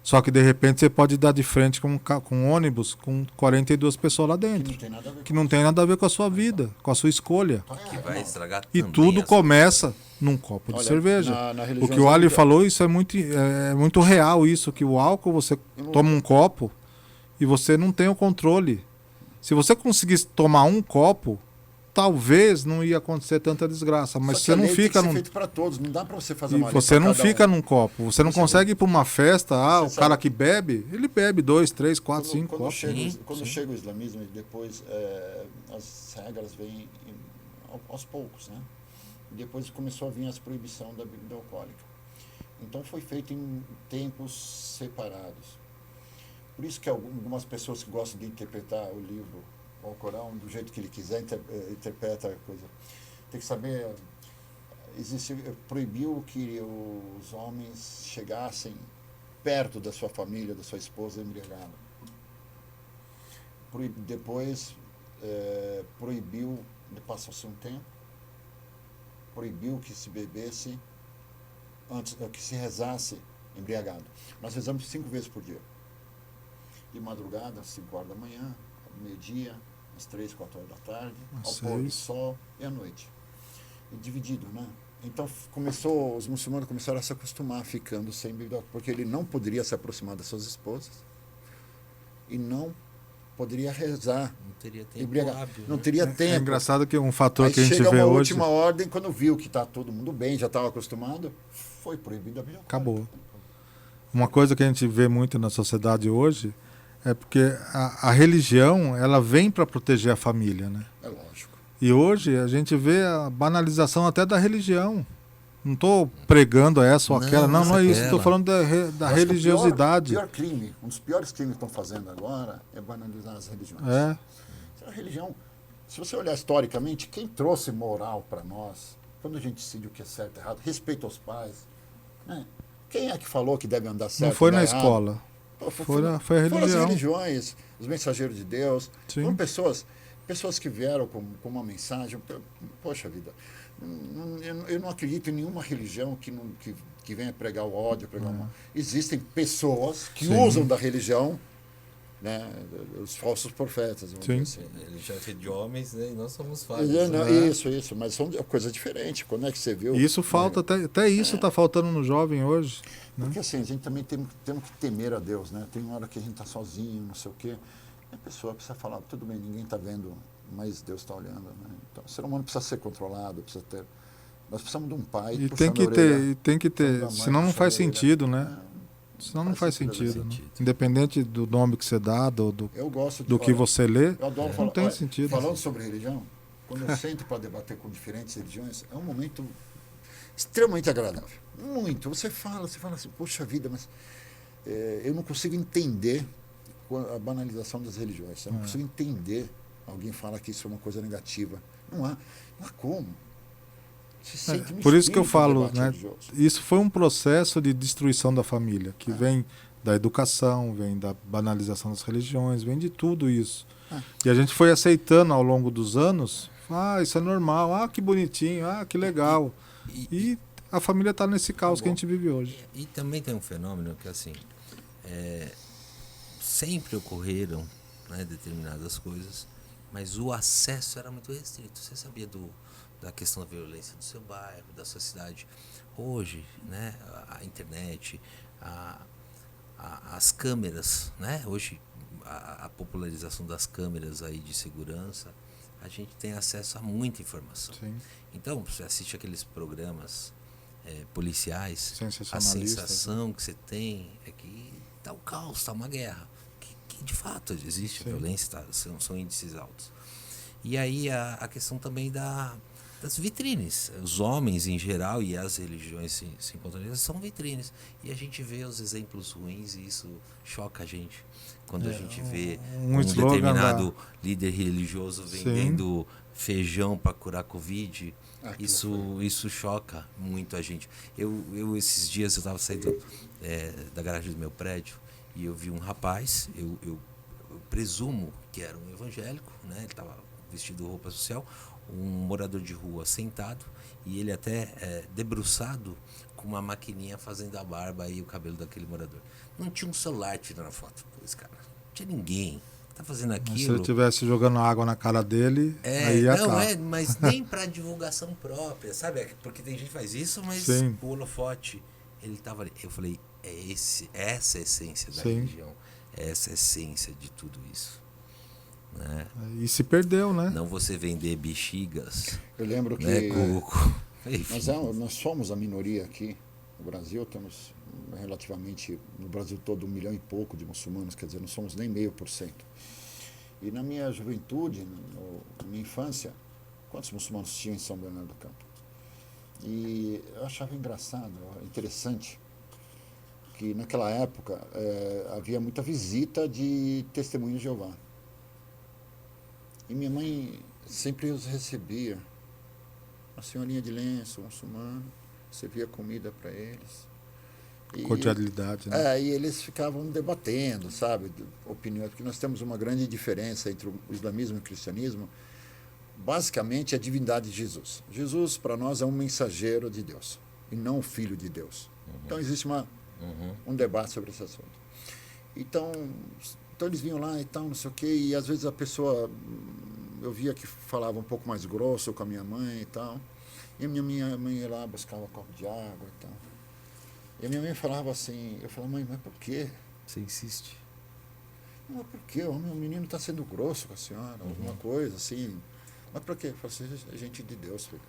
Só que de repente você pode dar de frente com um ônibus com 42 pessoas lá que não dentro, tem nada a ver que não tem nada a ver com a sua vida, com a sua escolha. Que vai estragar E também tudo a começa num copo de Olha, cerveja. na O religião que o Ali islâmica- falou, isso é muito real, isso, que o álcool, você toma um copo e você não tem o controle. Se você conseguisse tomar um copo, talvez não ia acontecer tanta desgraça, mas Só que você a não lei tem que fica ser num... feito para todos, não dá para você fazer E uma lei você pra não cada fica um. num copo. Você não Você consegue ir para uma festa, o Você cara sabe- que bebe, ele bebe 2, 3, 4, 5 Quando copos. chega, Sim, quando sim. chega o islamismo, depois as regras vêm aos poucos, né? E depois começou a vir as proibição da bebida alcoólica. Então foi feito em tempos separados. Por isso que algumas pessoas que gostam de interpretar o livro, o Alcorão, do jeito que ele quiser, interpreta a coisa. Tem que saber, proibiu que os homens chegassem perto da sua família, da sua esposa embriagada. Depois proibiu, passou-se um tempo, proibiu que se bebesse, antes que se rezasse embriagado. Nós rezamos 5 vezes por dia. De madrugada, às 5 horas da manhã, ao meio-dia, às 3, 4 horas da tarde, ao pôr do sol e à noite. E dividido, né? Então os muçulmanos começaram a se acostumar ficando sem bebida, porque ele não poderia se aproximar das suas esposas e não poderia rezar. Não teria tempo embriagado. hábil, Não né? teria É tempo. engraçado que um fator Aí que a gente chega vê uma hoje última ordem, quando viu que está todo mundo bem, já estava acostumado, foi proibido a bebida alcoólica. acabou. Uma coisa que a gente vê muito na sociedade hoje é porque a religião ela vem para proteger a família, né? É lógico. E hoje a gente vê a banalização até da religião. Não estou pregando essa ou Não, aquela, não é isso. aquela. Estou falando da Acho que religiosidade. O pior crime, um dos piores crimes que estão fazendo agora é banalizar as religiões. É, A religião, se você olhar historicamente, quem trouxe moral para nós, quando a gente decide o que é certo e errado, respeito aos pais, né? Quem é que falou que deve andar certo? não foi andar na errado? escola. Pô, Foi a foram as religião. religiões, os mensageiros de Deus, Sim. foram pessoas que vieram com uma mensagem. Poxa vida, eu não acredito em nenhuma religião que venha pregar o ódio, pregar o mal. Existem pessoas que Sim. usam da religião, né, os falsos profetas, vamos Sim. dizer assim. Ele já é feito de homens, né? E nós somos falhos. Não, né? Isso, mas são coisas diferentes. Quando é que você viu? E isso falta, até isso está faltando no jovem hoje. Porque assim, a gente também temos que temer a Deus, né? Tem uma hora que a gente está sozinho, não sei o quê. E a pessoa precisa falar, tudo bem, ninguém está vendo, mas Deus está olhando, né? Então, o ser humano precisa ser controlado, precisa ter... Nós precisamos de um pai E puxando tem a que orelha. ter, e tem que ter, da mãe senão não puxando faz a orelha. sentido, né? É, Senão não faz sentido. Né? sentido. Independente do nome que você dá, do eu gosto que olha, você lê, eu adoro não falar, tem olha, sentido. Falando sobre religião, quando eu sento para debater com diferentes religiões, é um momento extremamente agradável. Muito. Você fala assim, poxa vida, mas eu não consigo entender a banalização das religiões. Eu não consigo entender alguém falar que isso é uma coisa negativa. Não há como. Se sente no Por isso que eu espírito falo, o debate né? religioso. Isso foi um processo de destruição da família, que vem da educação, vem da banalização das religiões, vem de tudo isso. E a gente foi aceitando ao longo dos anos, isso é normal, que bonitinho, que legal. E a família está nesse caos que a gente vive hoje. E também tem um fenômeno que, assim, sempre ocorreram, né, determinadas coisas mas o acesso era muito restrito. Você sabia da questão da violência do seu bairro, da sua cidade. Hoje, né, a internet, as câmeras, né? Hoje a popularização das câmeras aí de segurança, a gente tem acesso a muita informação. Sim. Então, você assiste aqueles programas policiais, a Sensacionalistas, sensação que você tem é que está um caos, está uma guerra. Que de fato existe violência, são índices altos. E aí a questão também das vitrines. Os homens em geral e as religiões se encontram, são vitrines. E a gente vê os exemplos ruins e isso choca a gente. Quando a gente vê um determinado líder religioso vendendo feijão para curar Covid, isso choca muito a gente. Eu esses dias eu estava saindo da garagem do meu prédio e eu vi um rapaz, eu presumo que era um evangélico, né? Ele estava vestido roupa social, um morador de rua sentado e ele até debruçado com uma maquininha fazendo a barba e o cabelo daquele morador. Não tinha um celular tirando a foto desse cara. Não tinha ninguém. Tá fazendo aquilo. Se ele estivesse jogando água na cara dele, aí ia mas nem para divulgação própria, sabe? Porque tem gente que faz isso, mas o holofote, ele tava ali. Eu falei, essa é a essência da religião. Essa é a essência de tudo isso. Né? E se perdeu, né? Não você vender bexigas. Eu lembro que nós somos a minoria aqui no Brasil, temos relativamente, no Brasil todo, 1 milhão e pouco de muçulmanos, quer dizer, não somos nem 0,5%. E na minha juventude, na minha infância, quantos muçulmanos tinham em São Bernardo do Campo? E eu achava engraçado, interessante, que naquela época havia muita visita de testemunhos de Jeová. E minha mãe sempre os recebia. Uma senhorinha de lenço, um muçulmano, servia comida para eles. Cordialidade, né? E eles ficavam debatendo, sabe, opiniões, porque nós temos uma grande diferença entre o islamismo e o cristianismo. Basicamente, a divindade de Jesus. Jesus, para nós, é um mensageiro de Deus, e não o filho de Deus. Então, existe um debate sobre esse assunto. Então, eles vinham lá e tal, não sei o quê, e às vezes a pessoa, eu via que falava um pouco mais grosso com a minha mãe e tal, e a minha mãe ia lá, buscava um copo de água e tal. E a minha mãe falava assim, eu falava, mãe, mas por quê? Você insiste. Não, mas por quê? O meu menino está sendo grosso com a senhora, alguma coisa assim. Mas por quê? Eu falei assim, é gente de Deus, filho.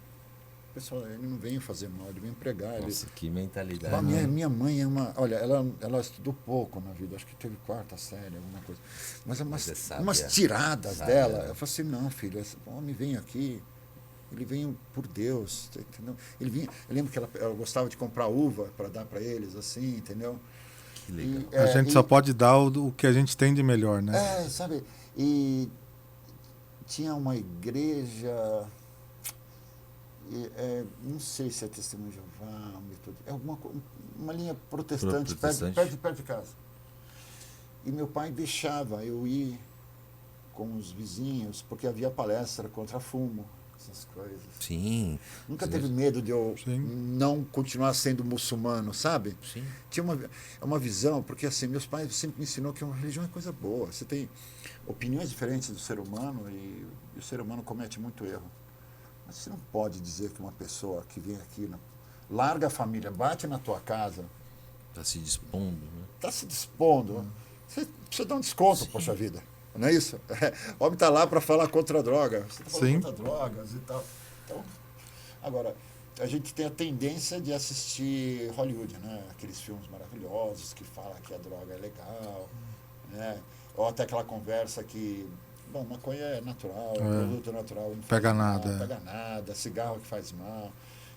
O pessoal, ele não veio fazer mal, ele veio pregar. Nossa, que mentalidade. Minha mãe é uma... Olha, ela estudou pouco na vida, acho que teve 4ª série, alguma coisa. Mas umas tiradas dela. Eu falei assim, não, filho, esse homem vem aqui, ele veio por Deus, entendeu? Ele vinha, eu lembro que ela gostava de comprar uva para dar para eles, assim, entendeu? Que legal. A gente só pode dar o que a gente tem de melhor, né? Sabe? E tinha uma igreja... não sei se é Testemunho de Jeová, uma linha protestante. Perto de casa. E meu pai deixava eu ir com os vizinhos, porque havia palestra contra fumo, essas coisas. Sim. Nunca teve medo de eu não continuar sendo muçulmano, sabe? Sim. Tinha uma visão, porque assim, meus pais sempre me ensinou que uma religião é coisa boa. Você tem opiniões diferentes do ser humano e o ser humano comete muito erro. Mas você não pode dizer que uma pessoa que vem aqui, larga a família, bate na tua casa... Está se dispondo, né? Está se dispondo. Você precisa dar um desconto, poxa vida. Não é isso? O homem está lá para falar contra a droga. Você está falando contra drogas e tal. Então, agora, a gente tem a tendência de assistir Hollywood, né? Aqueles filmes maravilhosos que falam que a droga é legal, né? Ou até aquela conversa que... Bom, maconha é natural, produto natural, não pega nada, cigarro que faz mal.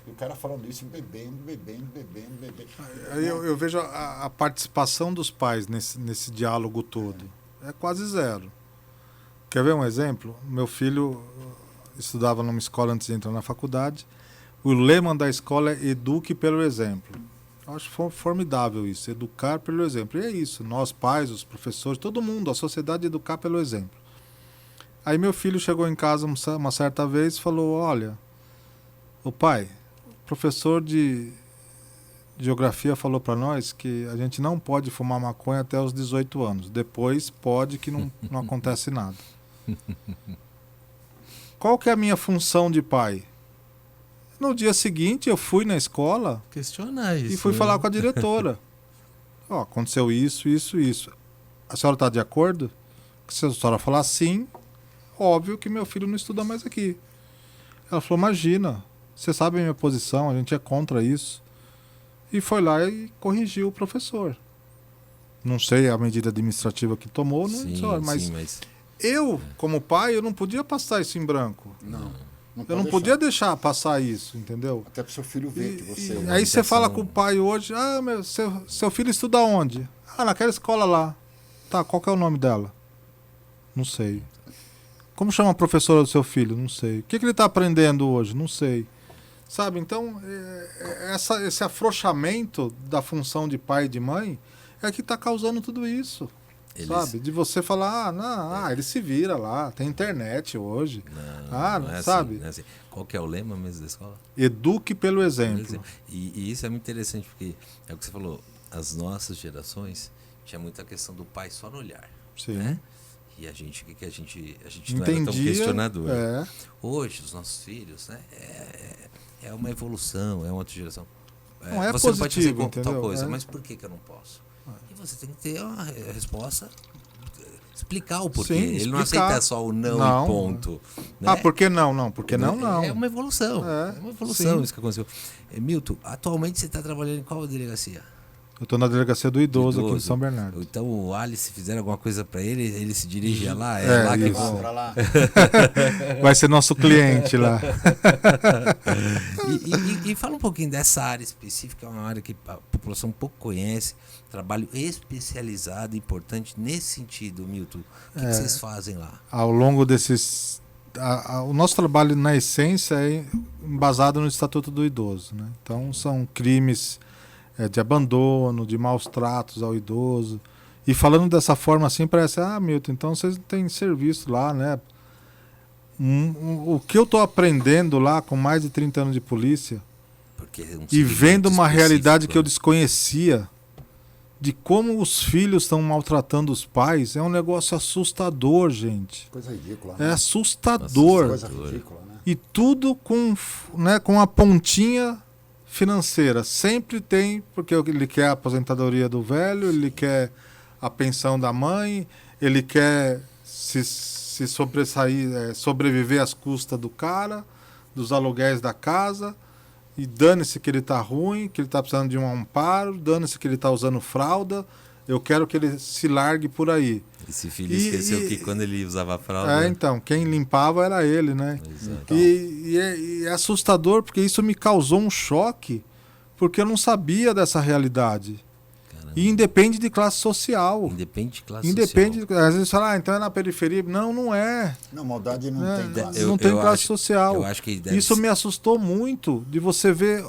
E o cara falando isso, bebendo. Eu vejo a participação dos pais nesse diálogo todo. É quase zero. Quer ver um exemplo? Meu filho estudava numa escola antes de entrar na faculdade. O lema da escola é Eduque pelo Exemplo. Eu acho formidável isso, educar pelo exemplo. E é isso, nós pais, os professores, todo mundo, a sociedade educar pelo exemplo. Aí meu filho chegou em casa uma certa vez e falou, olha, o pai, o professor de geografia falou para nós que a gente não pode fumar maconha até os 18 anos. Depois pode que não acontece nada. qual que é a minha função de pai? No dia seguinte eu fui na escola Questionar isso. e fui falar com a diretora. Ó, aconteceu isso, isso, isso. A senhora está de acordo? Se a senhora falar sim, óbvio que meu filho não estuda mais aqui. Ela falou, imagina, você sabe a minha posição, a gente é contra isso. E foi lá e corrigiu o professor. Não sei a medida administrativa que tomou, mas eu, como pai, eu não podia passar isso em branco. Não Eu não podia deixar passar isso, entendeu? Até para o seu filho ver que você... Aí você fala com o pai hoje, seu filho estuda onde? Naquela escola lá. Tá, qual que é o nome dela? Não sei. Como chama a professora do seu filho? Não sei. O que ele está aprendendo hoje? Não sei. Sabe, então, esse afrouxamento da função de pai e de mãe é que está causando tudo isso. Sabe? De você falar, ele se vira lá, tem internet hoje. Não é sabe? Assim, não é assim. Qual que é o lema mesmo da escola? Eduque pelo exemplo. E isso é muito interessante, porque é o que você falou, as nossas gerações tinha muita questão do pai só no olhar. Sim. Né? E a gente não era tão questionador. Hoje, os nossos filhos, né, é uma evolução, é uma outra geração. Não é você positivo, não pode fazer tal coisa, É. mas por que eu não posso? E você tem que ter uma resposta, explicar o porquê. Sim, Ele não aceita só o não e ponto. Né? Por que não? Não, porque não. É uma evolução. É uma evolução sim. isso que aconteceu. Milton, atualmente você está trabalhando em qual delegacia? Eu estou na delegacia do idoso aqui em São Bernardo. Então o Alice, se fizer alguma coisa para ele se dirige lá? É lá que vão para lá. Vai ser nosso cliente lá. E fala um pouquinho dessa área específica, é uma área que a população pouco conhece, trabalho especializado, importante nesse sentido, Milton. O que vocês fazem lá? Ao longo desses... o nosso trabalho, na essência, é embasado no Estatuto do Idoso. Né? Então, são crimes de abandono, de maus tratos ao idoso. E falando dessa forma assim, parece, Milton, então vocês têm serviço lá, né? O que eu estou aprendendo lá com mais de 30 anos de polícia e vendo uma realidade que eu desconhecia de como os filhos estão maltratando os pais, é um negócio assustador, gente. Coisa ridícula, né? É assustador. Coisa ridícula, né? E tudo com a pontinha financeira. Sempre tem, porque ele quer a aposentadoria do velho, ele quer a pensão da mãe, ele quer se sobressair, sobreviver às custas do cara, dos aluguéis da casa, e dane-se que ele tá ruim, que ele tá precisando de um amparo, dane-se que ele tá usando fralda, eu quero que ele se largue por aí. Esse filho esqueceu que quando ele usava fralda... Então, quem limpava era ele, né? Exato. E é assustador, porque isso me causou um choque, porque eu não sabia dessa realidade. Caramba. E independe de classe social. Independe de classe social. Às vezes fala, então é na periferia. Não é. Não, maldade não tem classe. Não tem classe social. Eu acho que isso me assustou muito, de você ver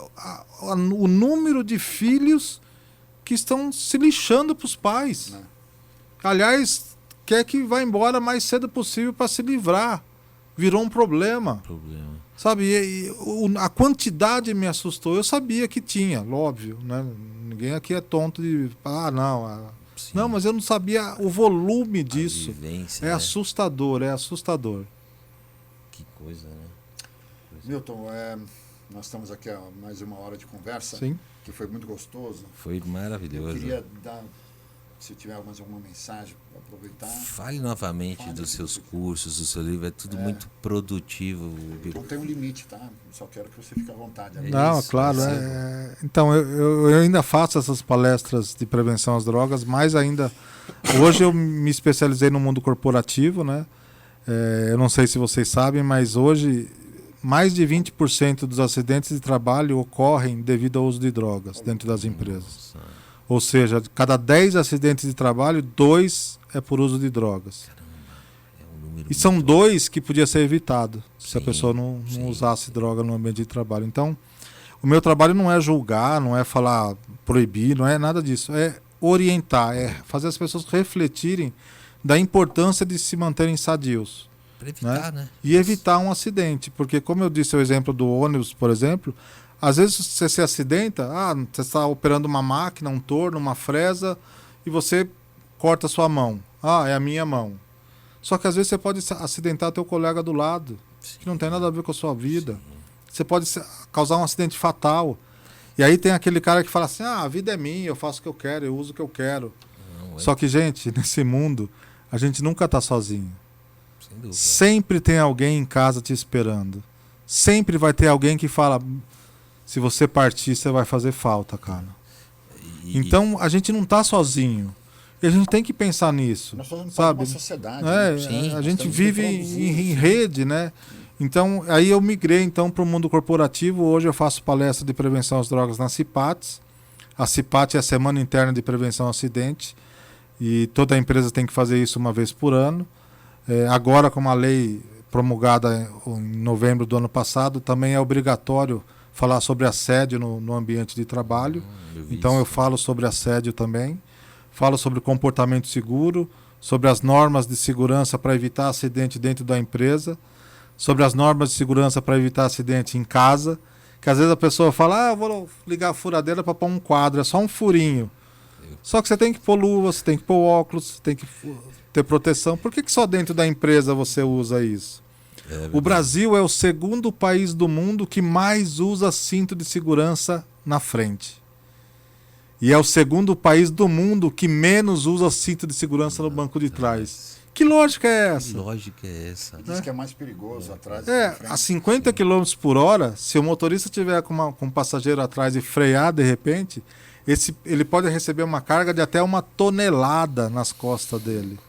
o número de filhos que estão se lixando para os pais. Aliás, quer que vá embora mais cedo possível para se livrar. Virou um problema. Sabe, a quantidade me assustou. Eu sabia que tinha, óbvio, né? Ninguém aqui é tonto de... Não, mas eu não sabia o volume disso. Vivência, assustador, é assustador. Que coisa, né? Milton, nós estamos aqui há mais de uma hora de conversa. Sim. Que foi muito gostoso. Foi maravilhoso. Eu queria dar, se tiver mais alguma mensagem para aproveitar. Fale novamente dos seus cursos, do seu livro, é tudo muito produtivo. Não tem um limite, tá? Só quero que você fique à vontade. Não, claro. Então, eu ainda faço essas palestras de prevenção às drogas, mas ainda... Hoje eu me especializei no mundo corporativo, né? Eu não sei se vocês sabem, mas hoje... Mais de 20% dos acidentes de trabalho ocorrem devido ao uso de drogas dentro das empresas. Nossa. Ou seja, cada 10 acidentes de trabalho, 2 é por uso de drogas. Caramba, e são 2 que podia ser evitado se a pessoa não sim. usasse droga no ambiente de trabalho. Então, o meu trabalho não é julgar, não é falar proibir, não é nada disso. É orientar, é fazer as pessoas refletirem da importância de se manterem sadios. Para evitar, né? E evitar um acidente, porque como eu disse o exemplo do ônibus, por exemplo, às vezes você se acidenta, você está operando uma máquina, um torno, uma fresa, e você corta a sua mão. É a minha mão. Só que às vezes você pode acidentar teu colega do lado. Sim. que não tem nada a ver com a sua vida. Você pode causar um acidente fatal. E aí tem aquele cara que fala assim, a vida é minha, eu faço o que eu quero, eu uso o que eu quero. Não, Só que, gente, nesse mundo, a gente nunca está sozinho. sem dúvida. Sempre tem alguém em casa te esperando. Sempre vai ter alguém que fala, se você partir, você vai fazer falta, cara. Então, a gente não está sozinho. E a gente tem que pensar nisso. Nós fazemos parte sabe? de uma sociedade. Né? Sim, a nós gente temos que vive produzir, em sim. rede, né? Então, aí eu migrei então para o mundo corporativo. Hoje eu faço palestra de prevenção às drogas na CIPATS. A CIPAT é a Semana Interna de Prevenção ao Acidente. E toda a empresa tem que fazer isso uma vez por ano. Agora, com uma lei promulgada em novembro do ano passado, também é obrigatório falar sobre assédio no ambiente de trabalho. Então eu falo sobre assédio também. Falo sobre comportamento seguro, sobre as normas de segurança para evitar acidente dentro da empresa, sobre as normas de segurança para evitar acidente em casa, que às vezes a pessoa fala, eu vou ligar a furadeira para pôr um quadro, é só um furinho. Só que você tem que pôr luva, você tem que pôr óculos, você tem que ter proteção. Por que só dentro da empresa você usa isso? O Brasil é o segundo país do mundo que mais usa cinto de segurança na frente. E é o segundo país do mundo que menos usa cinto de segurança no banco de trás. Que lógica é essa? Que lógica é essa? Diz que é mais perigoso atrás. A 50 km por hora, se o motorista tiver com um passageiro atrás e frear de repente, ele pode receber uma carga de até 1 tonelada nas costas dele.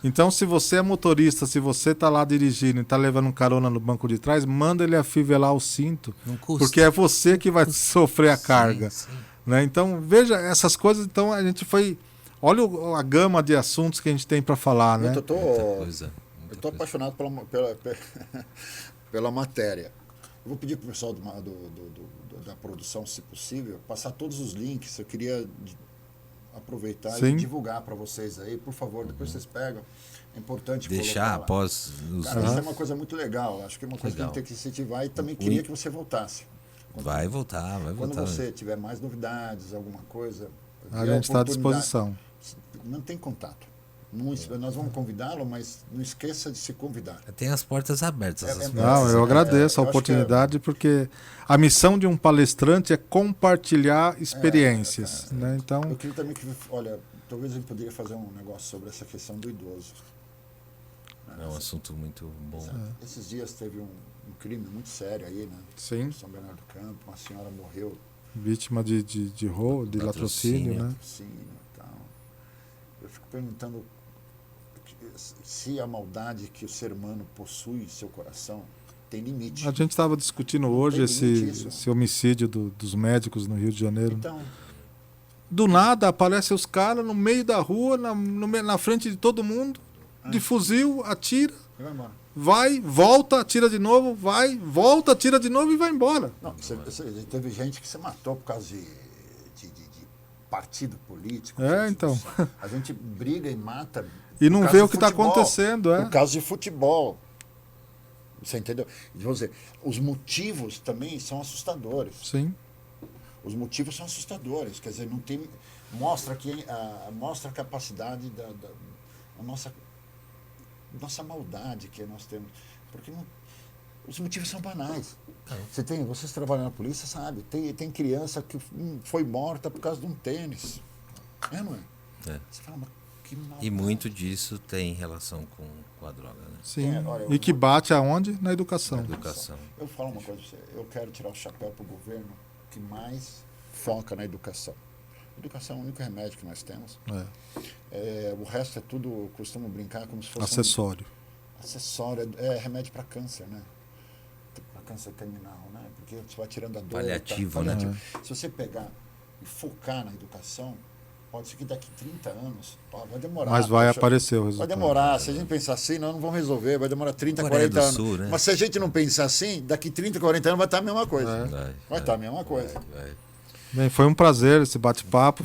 Então, se você é motorista, se você está lá dirigindo e está levando um carona no banco de trás, manda ele afivelar o cinto, porque é você que vai sofrer a carga. Sim. Né? Então, veja essas coisas. Então, a gente foi... Olha a gama de assuntos que a gente tem para falar, né? Eu Muita tô apaixonado pela matéria. Eu vou pedir para o pessoal da produção, se possível, passar todos os links. Eu queria aproveitar Sim. e divulgar para vocês aí. Por favor, depois vocês pegam. É importante deixar colocar lá. após os... Cara, isso é uma coisa muito legal. Acho que é uma coisa Legal. que a gente tem que incentivar e também queria que você voltasse. Vai voltar. Quando você tiver mais novidades, alguma coisa... A gente está à disposição. Mantém contato. Nós vamos convidá-lo, mas não esqueça de se convidar. Tem as portas abertas. Não, eu agradeço a oportunidade, porque a missão de um palestrante é compartilhar experiências. Né? Então, eu queria também que, olha, talvez a gente poderia fazer um negócio sobre essa questão do idoso. É um assunto muito bom. Esses dias teve um crime muito sério aí, né? sim, Em São Bernardo do Campo, uma senhora morreu. Vítima de roubo, de latrocínio, né? Latrocínio e tal. Eu fico perguntando se a maldade que o ser humano possui em seu coração tem limite. A gente estava discutindo hoje esse homicídio dos médicos no Rio de Janeiro. Então, do nada aparecem os caras no meio da rua, na frente de todo mundo, de fuzil, atira, vai embora. vai, volta, atira de novo, vai, volta, atira de novo e vai embora. Não, teve gente que se matou por causa de partido político. Então. A gente briga e mata. E não vê o que está acontecendo. Por causa de futebol. Você entendeu? Vamos dizer, os motivos também são assustadores. Sim. Os motivos são assustadores. Quer dizer, não tem. Mostra a capacidade da nossa maldade que nós temos. Porque os motivos são banais. Vocês trabalham na polícia, sabe? Tem criança que foi morta por causa de um tênis. Não é? Você fala, mas que maldade. E muito disso tem relação com a droga, né? Sim. E que bate aonde? Na educação. Eu falo uma coisa pra você. Eu quero tirar o chapéu para o governo que mais foca na educação. Educação é o único remédio que nós temos. O resto é tudo, costumo brincar como se fosse acessório. Acessório, é remédio para câncer, né? Para câncer terminal, né? Porque você vai tirando a dor. Paliativo, né? Se você pegar e focar na educação, pode ser que daqui 30 anos, vai demorar. Mas vai aparecer o resultado. Vai demorar. Se a gente pensar assim, nós não vamos resolver. Vai demorar 30, 40 anos. Sul, né? Mas se a gente não pensar assim, daqui 30, 40 anos vai estar a mesma coisa. Vai estar a mesma coisa. Bem, foi um prazer esse bate-papo.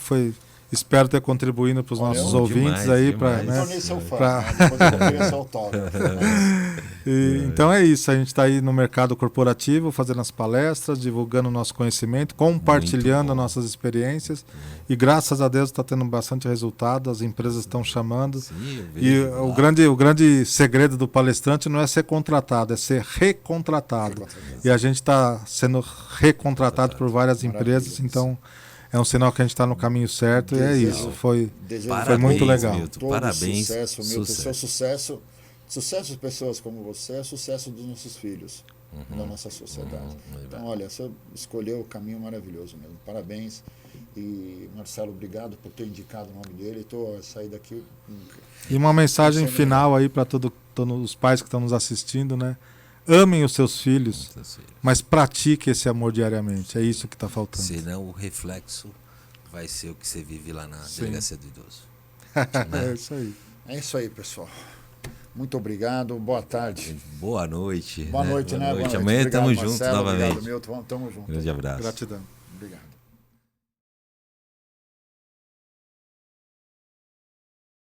Espero ter contribuído para os Olha, nossos eu ouvintes demais, aí. demais. Me Né? tornei seu fã, pra- né? Depois eu vou querer seu autógrafo. Então é isso, a gente está aí no mercado corporativo, fazendo as palestras, divulgando o nosso conhecimento, compartilhando bom. nossas experiências e graças a Deus está tendo bastante resultado, as empresas estão chamando. Sim, eu E vejo o lá. grande segredo do palestrante não é ser contratado, é ser recontratado. E a gente está sendo recontratado por várias empresas, Maravilha. então é um sinal que a gente está no caminho certo e é Desejo. isso. Foi Desejo muito a legal. Milton, todo parabéns. Sucesso, Milton. Sucesso. Sucesso de pessoas como você é sucesso dos nossos filhos, da nossa sociedade. Então, olha, você escolheu o caminho maravilhoso mesmo. Parabéns. E, Marcelo, obrigado por ter indicado o nome dele. Estou a sair daqui. E uma mensagem Isso é final aí para todos os pais que estão nos assistindo, né? Amem os seus filhos, mas pratique esse amor diariamente. É isso que está faltando. Senão o reflexo vai ser o que você vive lá na Sim. delegacia do idoso. É isso aí. É isso aí, pessoal. Muito obrigado. Boa tarde. Boa noite. Boa noite, né? Boa noite. Amanhã Obrigado, estamos juntos Marcelo. novamente. Obrigado, Milton. Tamo junto. Grande abraço. Gratidão. Obrigado.